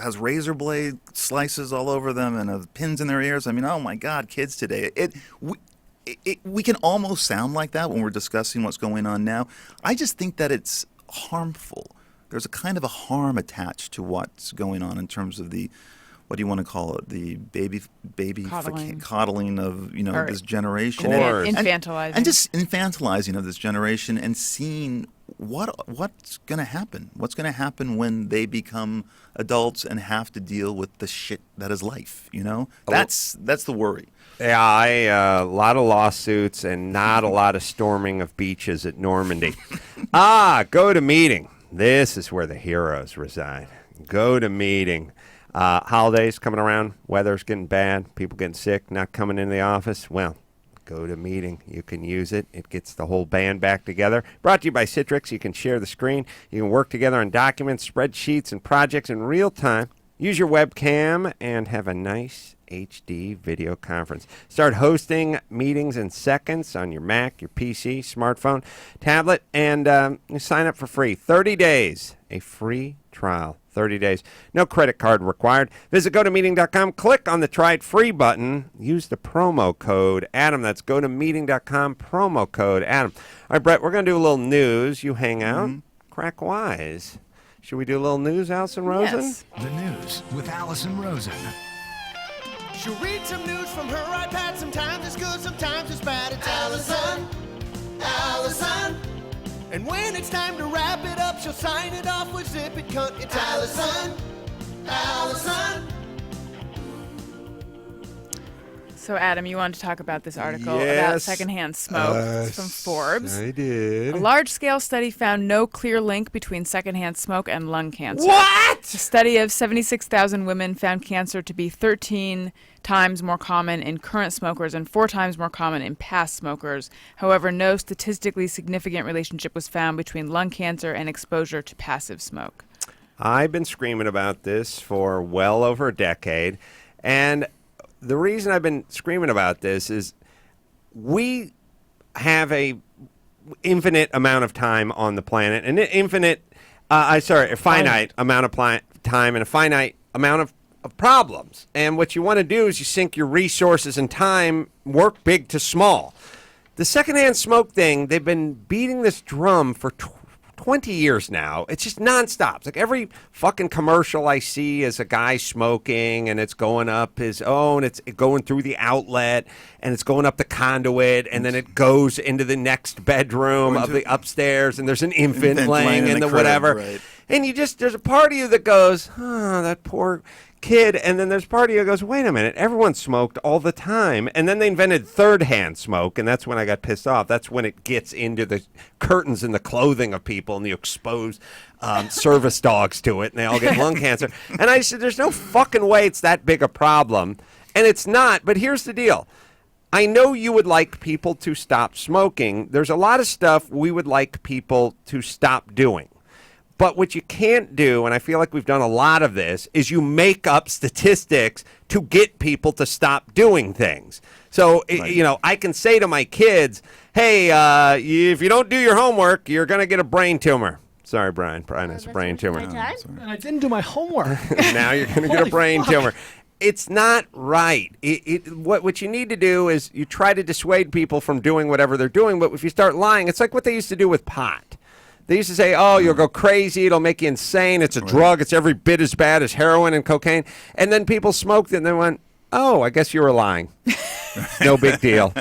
has razor blade slices all over them and pins in their ears. Oh, my God, kids today. We can almost sound like that when we're discussing what's going on now. I just think that it's harmful. There's a kind of a harm attached to what's going on in terms of the, what do you want to call it, the baby coddling of this generation, infantilizing, and just infantilizing of this generation, and seeing what's going to happen. What's going to happen when they become adults and have to deal with the shit that is life. That's the worry. Yeah, a lot of lawsuits and not a lot of storming of beaches at Normandy. Go to meeting. This is where the heroes reside. Go to meeting. Holidays coming around, weather's getting bad, people getting sick, not coming into the office. Well, go to meeting. You can use it. It gets the whole band back together. Brought to you by Citrix. You can share the screen. You can work together on documents, spreadsheets, and projects in real time. Use your webcam and have a nice HD video conference. Start hosting meetings in seconds on your Mac, your PC, smartphone, tablet, and sign up for free. 30 days, a free trial. 30 days. No credit card required. Visit GoToMeeting.com. Click on the Try It Free button. Use the promo code Adam. That's GoToMeeting.com, promo code Adam. All right, Bret, we're going to do a little news. You hang out. Crack wise. Should we do a little news, Alison Rosen? Yes. The news with Alison Rosen. She'll read some news from her iPad. Sometimes it's good, sometimes it's bad. It's Alison. And when it's time to wrap it up, she'll sign it off with zip it cut. It's Alison. So, Adam, you wanted to talk about this article about secondhand smoke. It's from Forbes. I did. A large-scale study found no clear link between secondhand smoke and lung cancer. What? A study of 76,000 women found cancer to be 13 times more common in current smokers and 4 times more common in past smokers. However, no statistically significant relationship was found between lung cancer and exposure to passive smoke. I've been screaming about this for well over a decade, and the reason I've been screaming about this is we have a infinite amount of time on the planet, and a finite amount of time and a finite amount of problems. And what you want to do is you sink your resources and time, work big to small. The secondhand smoke thing, they've been beating this drum for 20 years now. It's just nonstop. It's like every fucking commercial I see is a guy smoking, and it's going up his own. It's going through the outlet, and it's going up the conduit, and then it goes into the next bedroom of the upstairs, and there's an infant laying in the crib, whatever. right. And there's a part of you that goes, oh, that poor kid. And then there's a part of you that goes, wait a minute, everyone smoked all the time. And then they invented third-hand smoke, and that's when I got pissed off. That's when it gets into the curtains and the clothing of people, and you expose service dogs to it, and they all get lung cancer. And I said, there's no fucking way it's that big a problem. And it's not, but here's the deal. I know you would like people to stop smoking. There's a lot of stuff we would like people to stop doing. But what you can't do, and I feel like we've done a lot of this, is you make up statistics to get people to stop doing things. So, I can say to my kids, hey, if you don't do your homework, you're going to get a brain tumor. Sorry, Brian. Brian has a brain tumor. And I didn't do my homework. Now you're going to get a brain tumor. It's not right. What you need to do is you try to dissuade people from doing whatever they're doing, but if you start lying, it's like what they used to do with pot. They used to say, oh, you'll go crazy, it'll make you insane, it's a drug, it's every bit as bad as heroin and cocaine. And then people smoked it and they went, oh, I guess you were lying. No big deal.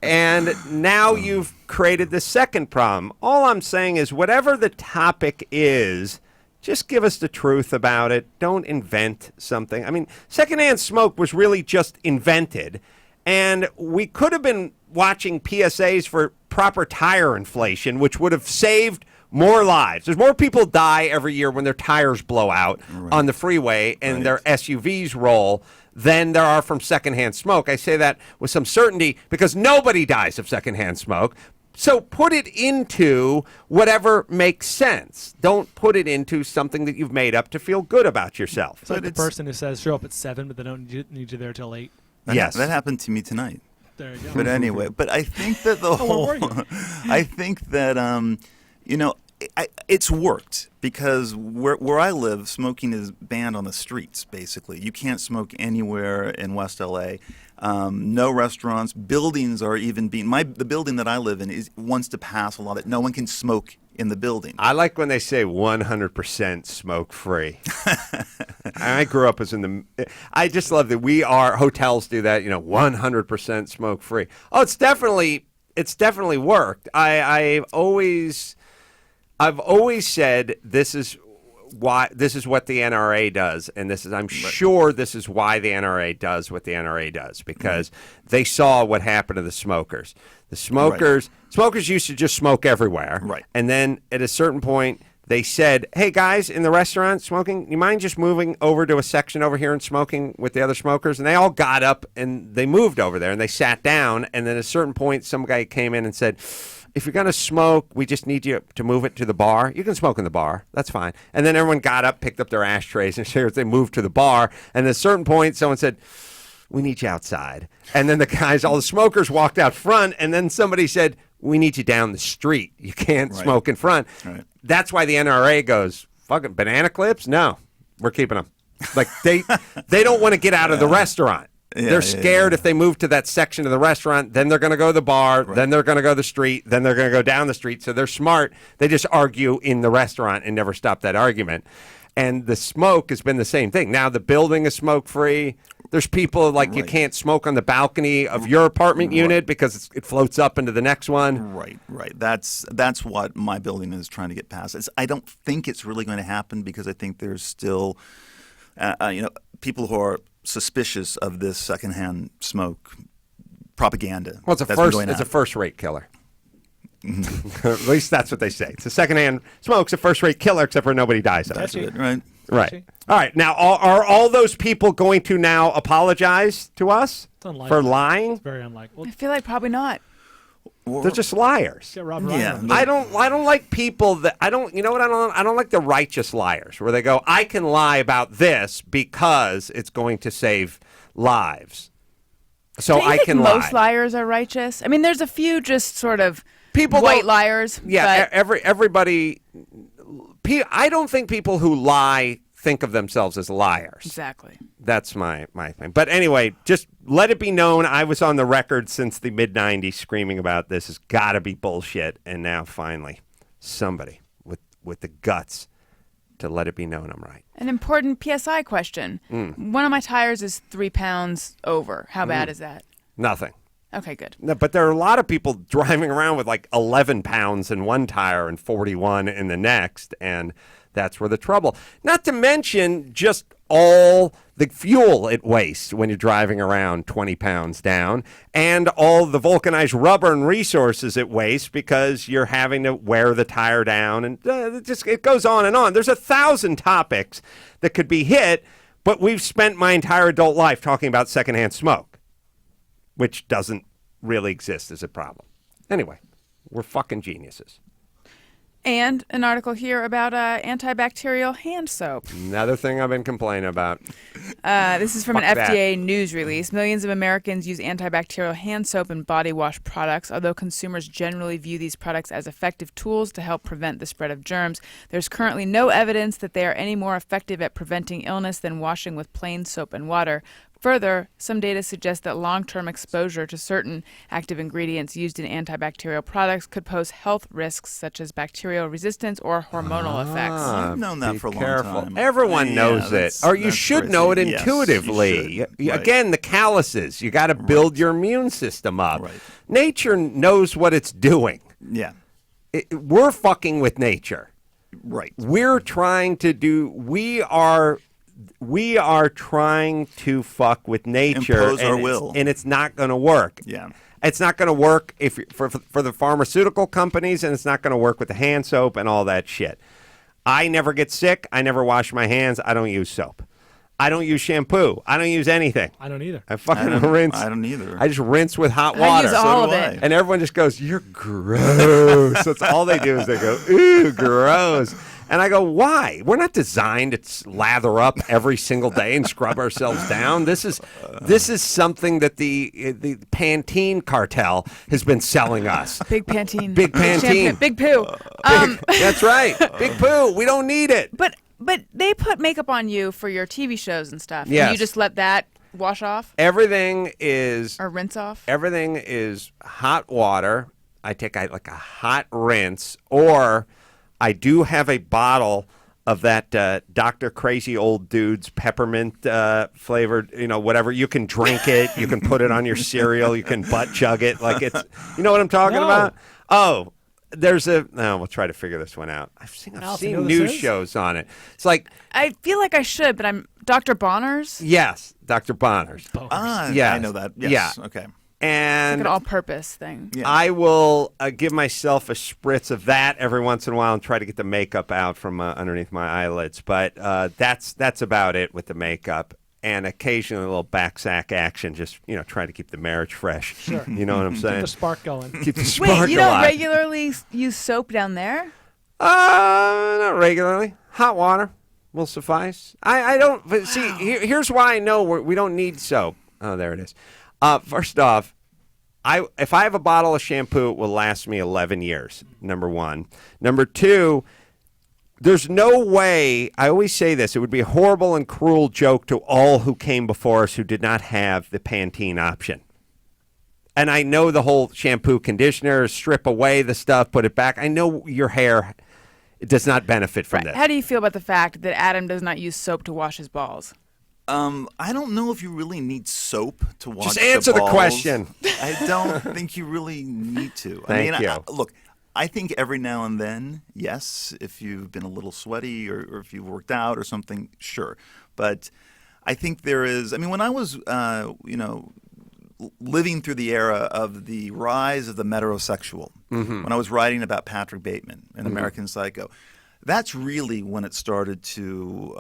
And now you've created the second problem. All I'm saying is whatever the topic is, just give us the truth about it. Don't invent something. I mean, secondhand smoke was really just invented. And we could have been watching PSAs for proper tire inflation, which would have saved more lives. There's more people die every year when their tires blow out on the freeway and their SUVs roll than there are from secondhand smoke. I say that with some certainty because nobody dies of secondhand smoke. So put it into whatever makes sense. Don't put it into something that you've made up to feel good about yourself. It's like the person who says show up at 7, but they don't need you there till 8. That happened to me tonight. There you go. But anyway, I think that the whole, I think that it's worked because where I live, smoking is banned on the streets. Basically, you can't smoke anywhere in West LA. No restaurants, buildings are even being. The building that I live in wants to pass a law that no one can smoke in the building. I like when they say 100% smoke free. I grew up I just love that hotels do that, 100% smoke free. Oh, it's definitely worked. I've always said this is what the NRA does, and I'm sure this is why the NRA does what the NRA does, because they saw what happened to the smokers. The smokers used to just smoke everywhere. Right. And then at a certain point, they said, hey, guys, in the restaurant smoking, you mind just moving over to a section over here and smoking with the other smokers? And they all got up and they moved over there and they sat down. And then at a certain point, some guy came in and said, if you're going to smoke, we just need you to move it to the bar. You can smoke in the bar. That's fine. And then everyone got up, picked up their ashtrays, and they moved to the bar. And at a certain point, someone said, we need you outside. And then all the smokers walked out front, and then somebody said, we need you down the street. You can't smoke in front. Right. That's why the NRA goes, fucking banana clips? No, we're keeping them. Like they don't want to get out of the restaurant. They're scared if they move to that section of the restaurant, then they're going to go to the bar, then they're going to go to the street, then they're going to go down the street. So they're smart. They just argue in the restaurant and never stop that argument. And the smoke has been the same thing. Now the building is smoke-free. There's people you can't smoke on the balcony of your apartment unit because it floats up into the next one. Right. That's what my building is trying to get past. I don't think it's really going to happen because I think there's still, people who are suspicious of this secondhand smoke propaganda. Well, it's a first-rate killer. At least that's what they say. It's a secondhand smoke's a first-rate killer, except for nobody dies of it. That's it, right? Right. All right. Now, are all those people going to now apologize to us for lying? It's very unlikely. I feel like probably not. They're just liars. Yeah. I don't like people that I don't like the righteous liars where they go, I can lie about this because it's going to save lives. So Do you I think can most lie. liars are righteous? I mean, there's a few just sort of People white don't- liars. Yeah, but everybody. I don't think people who lie think of themselves as liars. Exactly. That's my thing. But anyway, just let it be known I was on the record since the mid-'90s screaming about this has got to be bullshit. And now finally somebody with the guts to let it be known I'm right. An important PSI question. One of my tires is 3 pounds over. How bad is that? Nothing. Okay, good. No, but there are a lot of people driving around with like 11 pounds in one tire and 41 in the next, and that's where the trouble. Not to mention just all the fuel it wastes when you're driving around 20 pounds down, and all the vulcanized rubber and resources it wastes because you're having to wear the tire down, and it goes on and on. There's 1,000 topics that could be hit, but we've spent my entire adult life talking about secondhand smoke, which doesn't really exist as a problem. Anyway, we're fucking geniuses. And an article here about antibacterial hand soap. Another thing I've been complaining about. This is from an Fuck that. FDA news release. Millions of Americans use antibacterial hand soap and body wash products. Although consumers generally view these products as effective tools to help prevent the spread of germs, there's currently no evidence that they are any more effective at preventing illness than washing with plain soap and water. Further, some data suggests that long-term exposure to certain active ingredients used in antibacterial products could pose health risks such as bacterial resistance or hormonal effects. I've known that Be for a long careful. time. Everyone Yeah, knows it. that's- Or you that's should crazy. know it Yes, you intuitively. should. Y- Right. Again, the calluses. You got to build your immune system up. Nature knows what it's doing. Yeah. We're fucking with nature. Right. We're trying to do. We are trying to fuck with nature. Impose our and will. and it's not going to work. Yeah. It's not going to work for the pharmaceutical companies, and it's not going to work with the hand soap and all that shit. I never get sick. I never wash my hands. I don't use soap. I don't use shampoo. I don't use anything. I don't either. I fucking rinse. I don't either. I just rinse with hot I water. use all of it. And everyone just goes, "You're gross." That's all they do is they go, "Ooh, gross." And I go, "Why? We're not designed to lather up every single day and scrub ourselves down. This is something that the Pantene cartel has been selling us. Big Pantene. Big Pantene. Shampoo. Big poo. That's right. Big poo. We don't need it." But they put makeup on you for your TV shows and stuff. Yes. And you just let that wash off Everything is or rinse off. Everything is hot water. I take like a hot rinse, or I do have a bottle of that Dr. Crazy Old Dude's peppermint flavored, whatever. You can drink it. You can put it on your cereal. You can butt chug it. Like it's, you know what I'm talking No. about? Oh, we'll try to figure this one out. I've seen Alison, you know news this is? shows on it. It's like, I feel like I should, but I'm Dr. Bonner's. yes, Dr. Bonner's. Yes. I know that. Yes. Yeah. Okay. It's like And an all-purpose thing. Yeah. I will give myself a spritz of that every once in a while and try to get the makeup out from underneath my eyelids. But that's about it with the makeup. And occasionally a little back sack action, just try to keep the marriage fresh. Sure. You know what I'm saying? Keep the spark going. Keep the spark Wait, you don't alive. regularly use soap down there? Not regularly. Hot water will suffice. I don't. But see, here's why I know we don't need soap. Oh, there it is. First off, if I have a bottle of shampoo, it will last me 11 years. Number one. Number two. There's no way, I always say this, it would be a horrible and cruel joke to all who came before us who did not have the Pantene option. And I know the whole shampoo, conditioner, strip away the stuff, put it back. I know your hair does not benefit from this. How do you feel about the fact that Adam does not use soap to wash his balls? I don't know if you really need soap to wash Just answer the balls. question. I don't think you really need to. Thank you. Look, I think every now and then, yes, if you've been a little sweaty or if you've worked out or something, sure. But I think there is, when I was, living through the era of the rise of the metrosexual, when I was writing about Patrick Bateman in American Psycho, that's really when it started to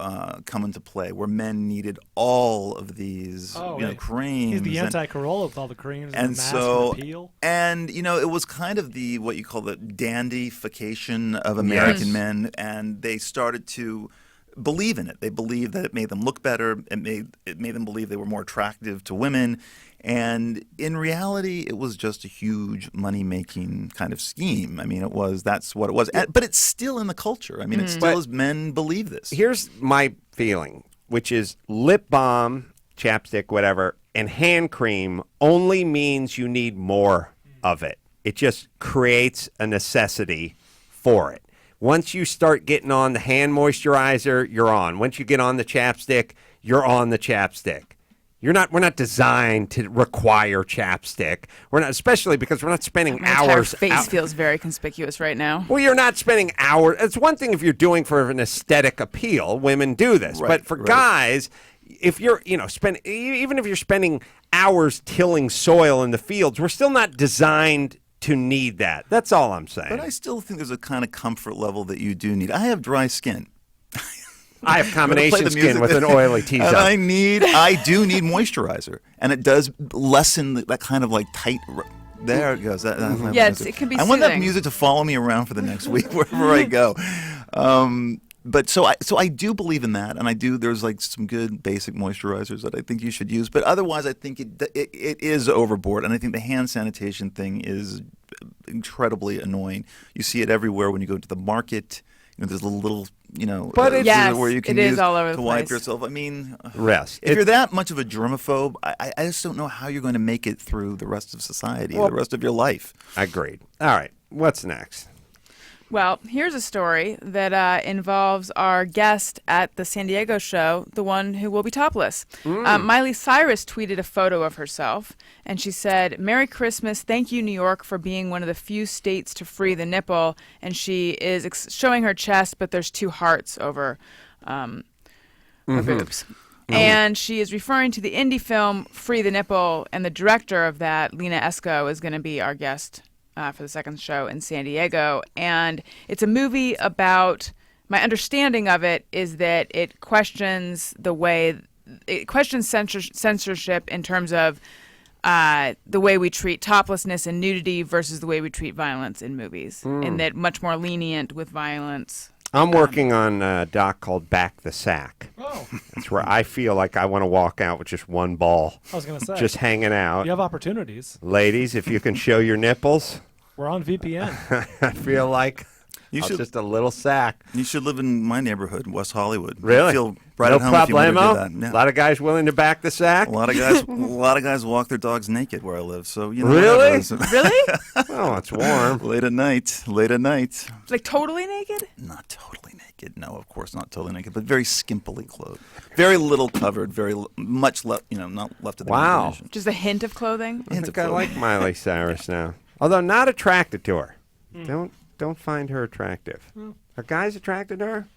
come into play, where men needed all of these creams. He's the anti-Carolla with all the creams and And the mask so, and the peel. and it was kind of what you call the dandification of American men, and they started to believe in it. They believed that it made them look better. It made them believe they were more attractive to women, And in reality, it was just a huge money-making kind of scheme. I mean, that's what it was. But it's still in the culture. I mean, it still is, men believe this. Here's my feeling, which is lip balm, chapstick, whatever, and hand cream only means you need more of it. It just creates a necessity for it. Once you start getting on the hand moisturizer, you're on. Once you get on the chapstick, you're on the chapstick. We're not designed to require chapstick. We're not, especially because we're not spending My entire hours. face feels very conspicuous right now. Well, you're not spending hours. It's one thing if you're doing for an aesthetic appeal. Women do this, Right, but for right. guys, if you're even if you're spending hours tilling soil in the fields, we're still not designed to need that. That's all I'm saying. But I still think there's a kind of comfort level that you do need. I have dry skin. I have combination the skin music. with an oily T-zone. And I do need moisturizer, and it does lessen that kind of like tight. There it goes. It can be. I want that soothing. music to follow me around for the next week wherever I go. But so I do believe in that, and I do. There's like some good basic moisturizers that I think you should use, but otherwise I think it is overboard, and I think the hand sanitation thing is incredibly annoying. You see it everywhere when you go to the market. There's a little, But it's- Yes, where you can it is use all over to the wipe place. yourself. I mean, Rest. if you're that much of a germaphobe, I just don't know how you're going to make it through the rest of society, Well, the rest of your life. Agreed. All right. What's next? Well, here's a story that involves our guest at the San Diego show, the one who will be topless. Miley Cyrus tweeted a photo of herself, and she said, "Merry Christmas, thank you, New York, for being one of the few states to free the nipple." And she is showing her chest, but there's two hearts over her boobs. And she is referring to the indie film Free the Nipple, and the director of that, Lena Esco, is going to be our guest for the second show in San Diego. And it's a movie about, my understanding of it is that it questions censorship in terms of the way we treat toplessness and nudity versus the way we treat violence in movies, and that much more lenient with violence. I'm working on a doc called Back the Sack. Oh. That's where I feel like I want to walk out with just one ball. I was going to say. Just hanging out. You have opportunities. Ladies, if you can show your nipples, We're on VPN. I feel like just a little sack. You should live in my neighborhood, West Hollywood. Really? You feel right No at home if you want to do problemo? that. Yeah. A lot of guys willing to back the sack? A lot of guys walk their dogs naked where I live. So you know. Really? Really? Oh, it's warm. Late at night. Like totally naked? Not totally naked. No, of course not totally naked, but very skimpily clothed. Very little covered. Much left. Not left of the imagination. Just a hint of clothing? I think I like Miley Cyrus now. Although not attracted to her. Don't find her attractive. Are guys attracted to her?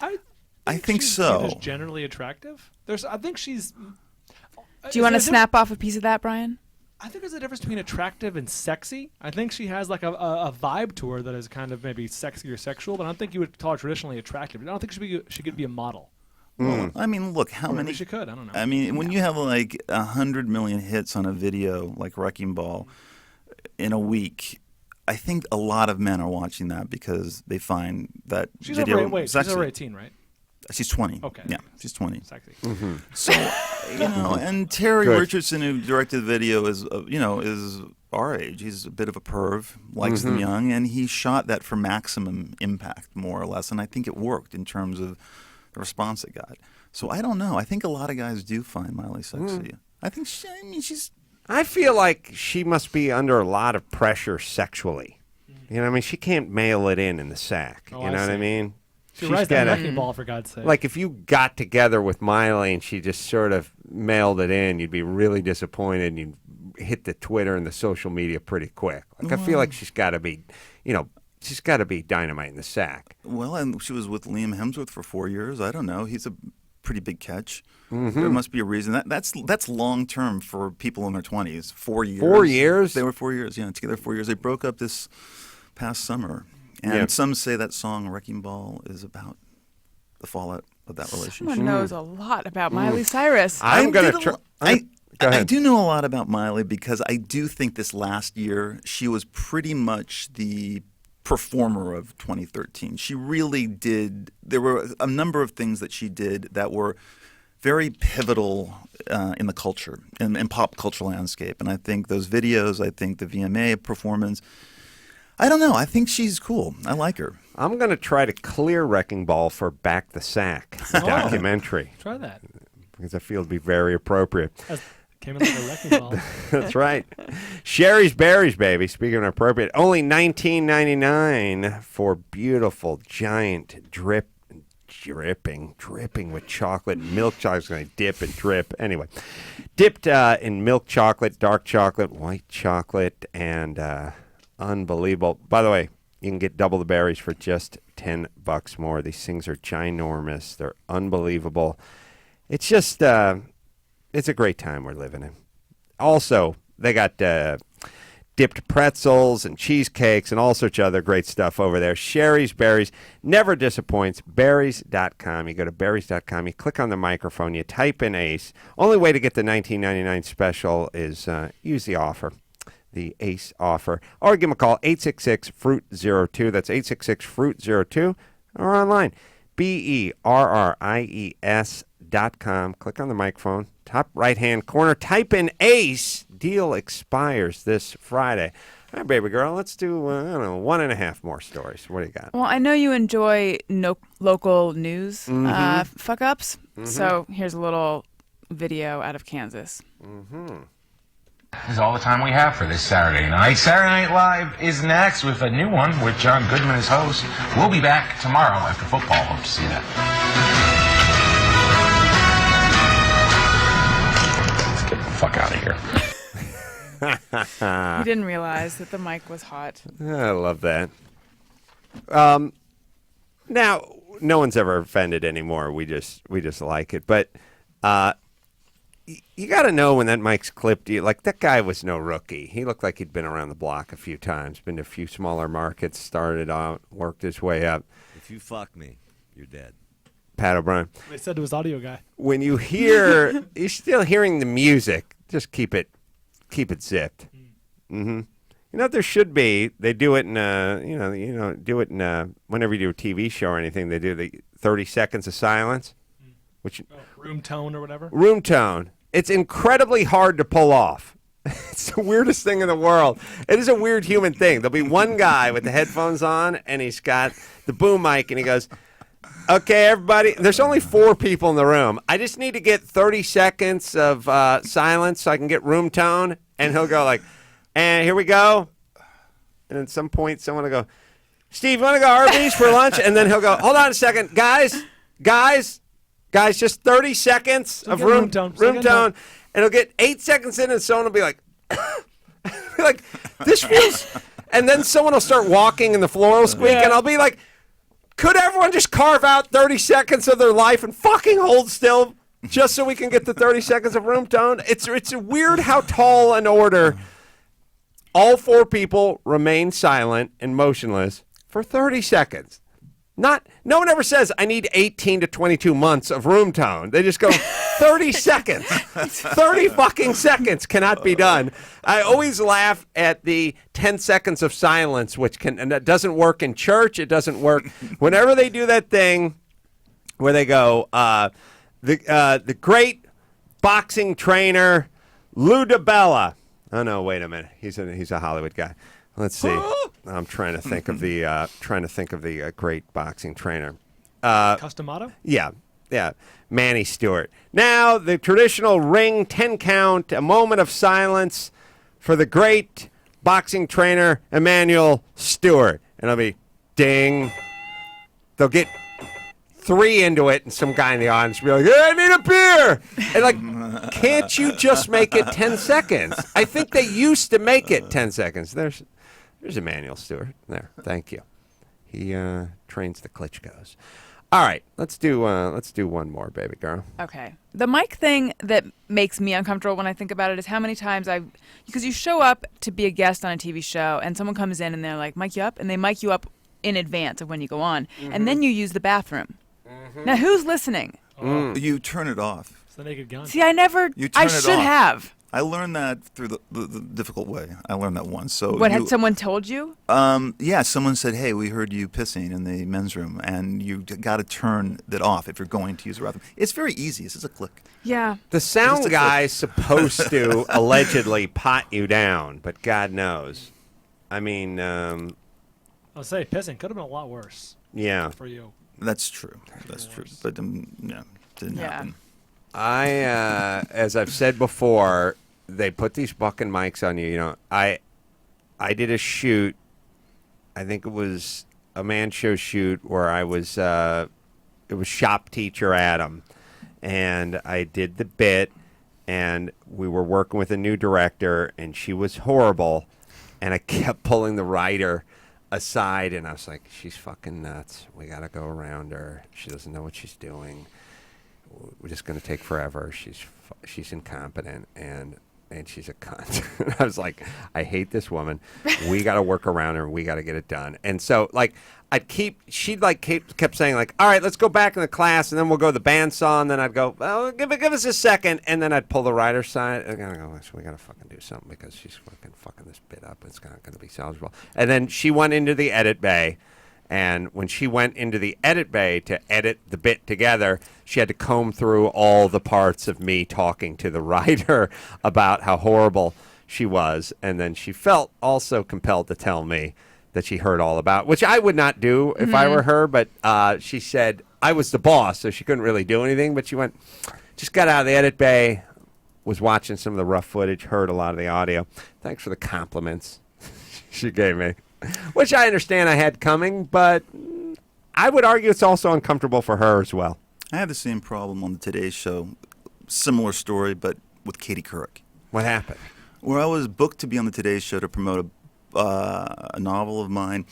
I think she's so. Just generally attractive. I think she's. Do you want to snap off a piece of that, Brian? I think there's a difference between attractive and sexy. I think she has like a vibe to her that is kind of maybe sexy or sexual, but I don't think you would call her traditionally attractive. I don't think she could be a model. Well, I mean, look, how many? Maybe she could. I don't know. I mean, when you have like 100 million hits on a video like Wrecking Ball in a week, I think a lot of men are watching that because they find that She's video over, sexy. she's over 18, right? She's 20. Okay. Yeah, she's 20. Sexy. So, and Terry Good. Richardson, who directed the video, is our age. He's a bit of a perv, likes them young, and he shot that for maximum impact, more or less. And I think it worked in terms of the response it got. So I don't know. I think a lot of guys do find Miley sexy. I think she's. I feel like she must be under a lot of pressure sexually. You know what I mean? She can't mail it in the sack. Oh, You know what I mean? She rides that Wrecking Ball, for God's sake. Like if you got together with Miley and she just sort of mailed it in, you'd be really disappointed and you'd hit the Twitter and the social media pretty quick. Like I feel like she's got to be, she's got to be dynamite in the sack. Well, and she was with Liam Hemsworth for 4 years. I don't know. He's a pretty big catch. There must be a reason. That's long term for people in their 20s. 4 years. 4 years? They were 4 years. Yeah, together 4 years. They broke up this past summer. And some say that song Wrecking Ball is about the fallout of that relationship. Someone knows a lot about Miley Cyrus. I'm going to try. I do know a lot about Miley because I do think this last year she was pretty much the performer of 2013. She really did. There were a number of things that she did that were very pivotal in the culture, in pop culture landscape. And I think those videos, I think the VMA performance, I don't know. I think she's cool. I like her. I'm going to try to clear Wrecking Ball for Back the Sack, the documentary. Try that. Because I feel it'd be very appropriate. Came in like a wrecking ball. That's right. Sherry's Berries, baby. Speaking of appropriate, only $19.99 for beautiful, giant dripping with chocolate. Milk chocolate's going to dip and drip. Anyway, dipped in milk chocolate, dark chocolate, white chocolate, and unbelievable. By the way, you can get double the berries for just $10 more. These things are ginormous. They're unbelievable. It's just, it's a great time we're living in. Also, they got dipped pretzels and cheesecakes and all sorts of other great stuff over there. Sherry's Berries never disappoints. Berries.com. You go to berries.com. You click on the microphone. You type in ACE. Only way to get the $19.99 special is use the offer, the ACE offer. Or give them a call, 866-FRUIT-02. That's 866-FRUIT-02. Or online, BERRIES.com. Click on the microphone. Top right-hand corner. Type in ACE. Deal expires this Friday. All right, baby girl, let's do, 1.5 more stories. What do you got? Well, I know you enjoy local news fuck-ups, so here's a little video out of Kansas. This is all the time we have for this Saturday night. Saturday Night Live is next with a new one with John Goodman as host. We'll be back tomorrow after football. Hope to see you then. Let's get the fuck out of here. You didn't realize that the mic was hot. I love that. Now, no one's ever offended anymore. We just like it. But you got to know when that mic's clipped. Like, that guy was no rookie. He looked like he'd been around the block a few times, been to a few smaller markets, started out, worked his way up. If you fuck me, you're dead. Pat O'Brien. They said to his audio guy. When you hear, you're still hearing the music, just keep it zipped. You know, there should be. They do it in, do it in whenever you do a TV show or anything. They do the 30 seconds of silence, which room tone or whatever. Room tone. It's incredibly hard to pull off. It's the weirdest thing in the world. It is a weird human thing. There'll be one guy with the headphones on, and he's got the boom mic, and he goes, "Okay, everybody, there's only 4 people in the room. I just need to get 30 seconds of silence so I can get room tone." And he'll go like, "And here we go." And at some point, someone will go, "Steve, you want to go Arby's for lunch?" And then he'll go, "Hold on a second. Guys, just 30 seconds of room tone. And he'll get 8 seconds in, and someone will be like, like, this feels... And then someone will start walking, and the floor will squeak, and I'll be like, could everyone just carve out 30 seconds of their life and fucking hold still just so we can get the 30 seconds of room tone? It's weird how tall an order. All 4 people remain silent and motionless for 30 seconds. No one ever says, I need 18 to 22 months of room tone. They just go, 30 seconds. 30 fucking seconds cannot be done. I always laugh at the 10 seconds of silence, and that doesn't work in church. It doesn't work. Whenever they do that thing where they go, the great boxing trainer, Lou DiBella. Oh, no, wait a minute. He's a Hollywood guy. Let's see. I'm trying to think of the great boxing trainer. Customato? Yeah. Manny Stewart. Now, the traditional ring 10 count, a moment of silence for the great boxing trainer, Emmanuel Stewart. And it'll be ding. They'll get 3 into it, and some guy in the audience will be like, "Hey, I need a beer!" And like, can't you just make it 10 seconds? I think they used to make it 10 seconds. There's Emmanuel Stewart. There. Thank you. He trains the Klitschkos. All right, let's do one more, baby girl. Okay. The mic thing that makes me uncomfortable when I think about it is how many times because you show up to be a guest on a TV show and someone comes in and they're like, "Mic you up," and they mic you up in advance of when you go on, and then you use the bathroom. Now, who's listening? You turn it off. It's the Naked Gun. See, I should have. I learned that through the difficult way. I learned that once. So What, had someone told you? Yeah, someone said, "Hey, we heard you pissing in the men's room, and you got to turn that off if you're going to use the bathroom." It's very easy. It's just a click. Yeah. The sound guy's supposed to allegedly pot you down, but God knows. I mean, I'll say pissing could have been a lot worse. Yeah. For you. That's true. That's true. But yeah, didn't happen. As I've said before, they put these fucking mics on you. You know, I did a shoot. I think it was a man show shoot where I was. It was shop teacher Adam, and I did the bit, and we were working with a new director, and she was horrible, and I kept pulling the writer aside, and I was like, "She's fucking nuts. We gotta go around her. She doesn't know what she's doing. We're just going to take forever. She's incompetent and she's a cunt." I was like, I hate this woman. We got to work around her. We got to get it done. And so, like, kept saying, like, all right, let's go back in the class, and then we'll go to the bandsaw, and then I'd go, oh, give us a second, and then I'd pull the writer's side, and I go, we got to fucking do something because she's fucking this bit up. It's not going to be salvageable. And then she went into the edit bay. And when she went into the edit bay to edit the bit together, she had to comb through all the parts of me talking to the writer about how horrible she was. And then she felt also compelled to tell me that she heard all about, which I would not do if I were her. But she said I was the boss, so she couldn't really do anything. But she went, just got out of the edit bay, was watching some of the rough footage, heard a lot of the audio. Thanks for the compliments she gave me. Which I understand I had coming, but I would argue it's also uncomfortable for her as well. I had the same problem on the Today Show. Similar story, but with Katie Couric. What happened? Where I was booked to be on the Today Show to promote a novel of mine.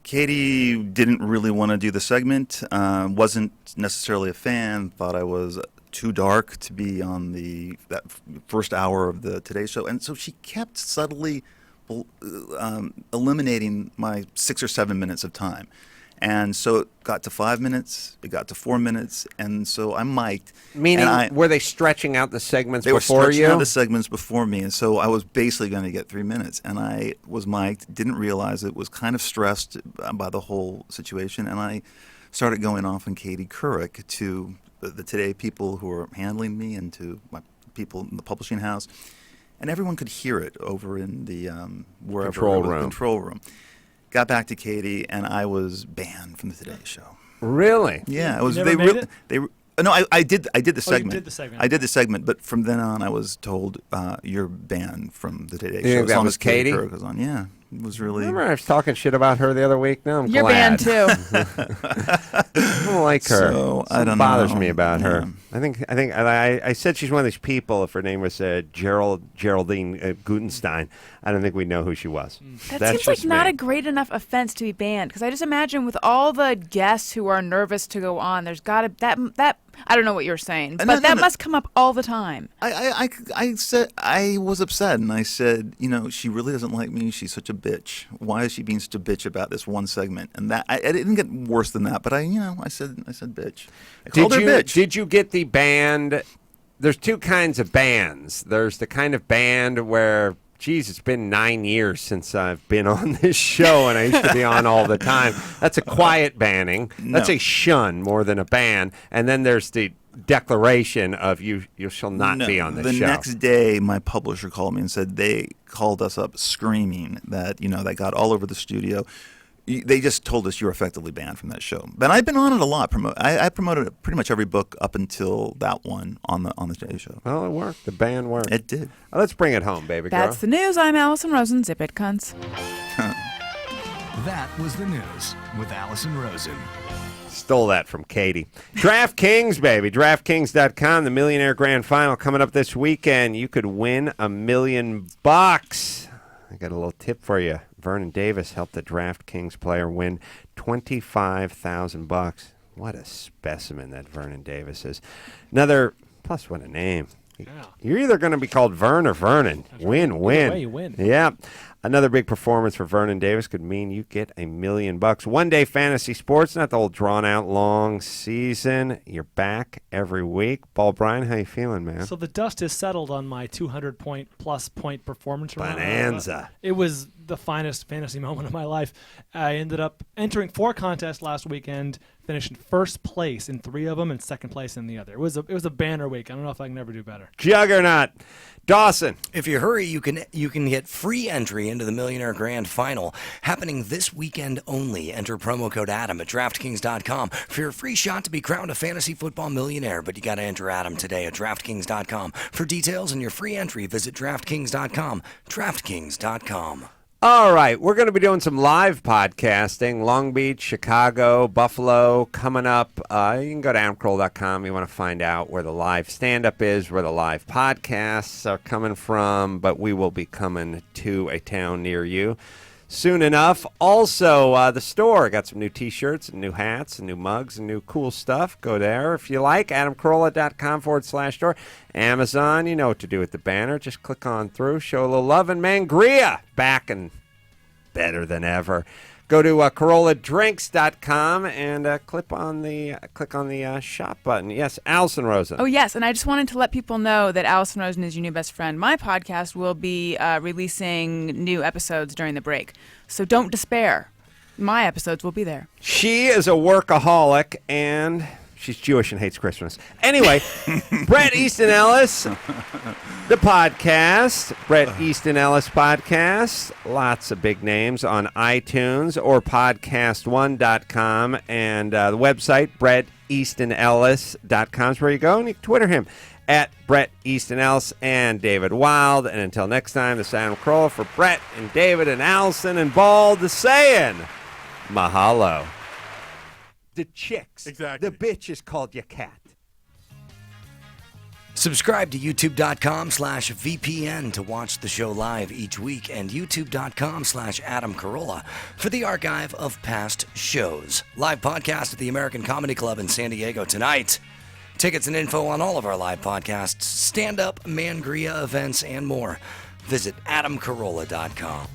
Katie didn't really want to do the segment, wasn't necessarily a fan, thought I was too dark to be on that first hour of the Today Show. And so she kept subtly eliminating my 6 or 7 minutes of time. And so it got to 5 minutes, it got to 4 minutes, and so I mic'd. Meaning, were they stretching out the segments before you? They were stretching out the segments before me, and so I was basically going to get 3 minutes. And I was mic'd, didn't realize it, was kind of stressed by the whole situation, and I started going off on Katie Couric to the Today people who were handling me and to my people in the publishing house. And everyone could hear it over in the control room. Got back to Katie, and I was banned from the Today Show. Really? Yeah, it was. You never made it? No, I did the segment. You did the segment. I did the segment, but from then on, I was told you're banned from the Today Show. You think that was Katie? Couric was on. Yeah, it was really. Remember I was talking shit about her the other week? No, I'm You're glad. banned too. I don't like her. So, I don't bothers know. me about Yeah. her. I said she's one of these people. If her name was Geraldine Gutenstein, I don't think we'd know who she was. That That's seems like just not me. a great enough offense to be banned. Because I just imagine with all the guests who are nervous to go on, there's got to that. I don't know what you're saying, but that must come up all the time. I said I was upset, and I said, she really doesn't like me. She's such a bitch. Why is she being such a bitch about this one segment? And that I didn't get worse than that, but I said bitch. I called her bitch. Did you get the band? There's two kinds of bands. There's the kind of band where, geez, it's been 9 years since I've been on this show, and I used to be on all the time. That's a quiet banning. That's a shun more than a ban. And then there's the declaration of you shall not be on this show. The next day, my publisher called me and said they called us up screaming that, that got all over the studio. They just told us you're effectively banned from that show. But I've been on it a lot. I promoted pretty much every book up until that one on the Today Show. Well, it worked. The ban worked. It did. Let's bring it home, baby girl. That's the news. I'm Alison Rosen. Zip it, cunts. That was the news with Alison Rosen. Stole that from Katie. DraftKings, baby. DraftKings.com. The Millionaire Grand Final coming up this weekend. You could win $1 million. I got a little tip for you. Vernon Davis helped the DraftKings player win $25,000. What a specimen that Vernon Davis is. Plus, what a name. Yeah. You're either going to be called Vern or Vernon. Win. Either way you win. Yeah. Another big performance for Vernon Davis could mean you get $1 million. One-day fantasy sports, not the whole drawn-out long season. You're back every week. Ball Brian, how you feeling, man? So the dust is settled on my 200-plus point performance. Bonanza. It was the finest fantasy moment of my life. I ended up entering 4 contests last weekend, finishing first place in 3 of them and second place in the other. It was a banner week. I don't know if I can ever do better. Juggernaut. Dawson. If you hurry, you can get free entry into the Millionaire Grand Final happening this weekend only. Enter promo code Adam at DraftKings.com for your free shot to be crowned a fantasy football millionaire. But you got to enter Adam today at DraftKings.com. For details and your free entry, visit DraftKings.com. DraftKings.com. All right, we're going to be doing some live podcasting. Long Beach, Chicago, Buffalo coming up. You can go to AdamCarolla.com. You want to find out where the live stand-up is, where the live podcasts are coming from. But we will be coming to a town near you soon enough. Also, the store got some new T-shirts and new hats and new mugs and new cool stuff. Go there if you like. AdamCarolla.com/store. Amazon, you know what to do with the banner. Just click on through, show a little love, and Mangria back and better than ever. Go to CarollaDrinks.com and click on the shop button. Yes, Alison Rosen. Oh, yes, and I just wanted to let people know that Alison Rosen is your new best friend. My podcast will be releasing new episodes during the break, so don't despair. My episodes will be there. She is a workaholic, and she's Jewish and hates Christmas. Anyway, Bret Easton Ellis, the podcast, Bret Easton Ellis Podcast. Lots of big names on iTunes or podcast1.com. And the website, BretEastonEllis.com is where you go, and you can Twitter him at Bret Easton Ellis and David Wild. And until next time, this is Adam Carolla for Bret and David and Allison and Bald saying mahalo. The chicks. Exactly. The bitch is called your cat. Subscribe to youtube.com/VPN to watch the show live each week and youtube.com/Adam Carolla for the archive of past shows. Live podcast at the American Comedy Club in San Diego tonight. Tickets and info on all of our live podcasts, stand-up, Mangria events, and more. Visit AdamCarolla.com.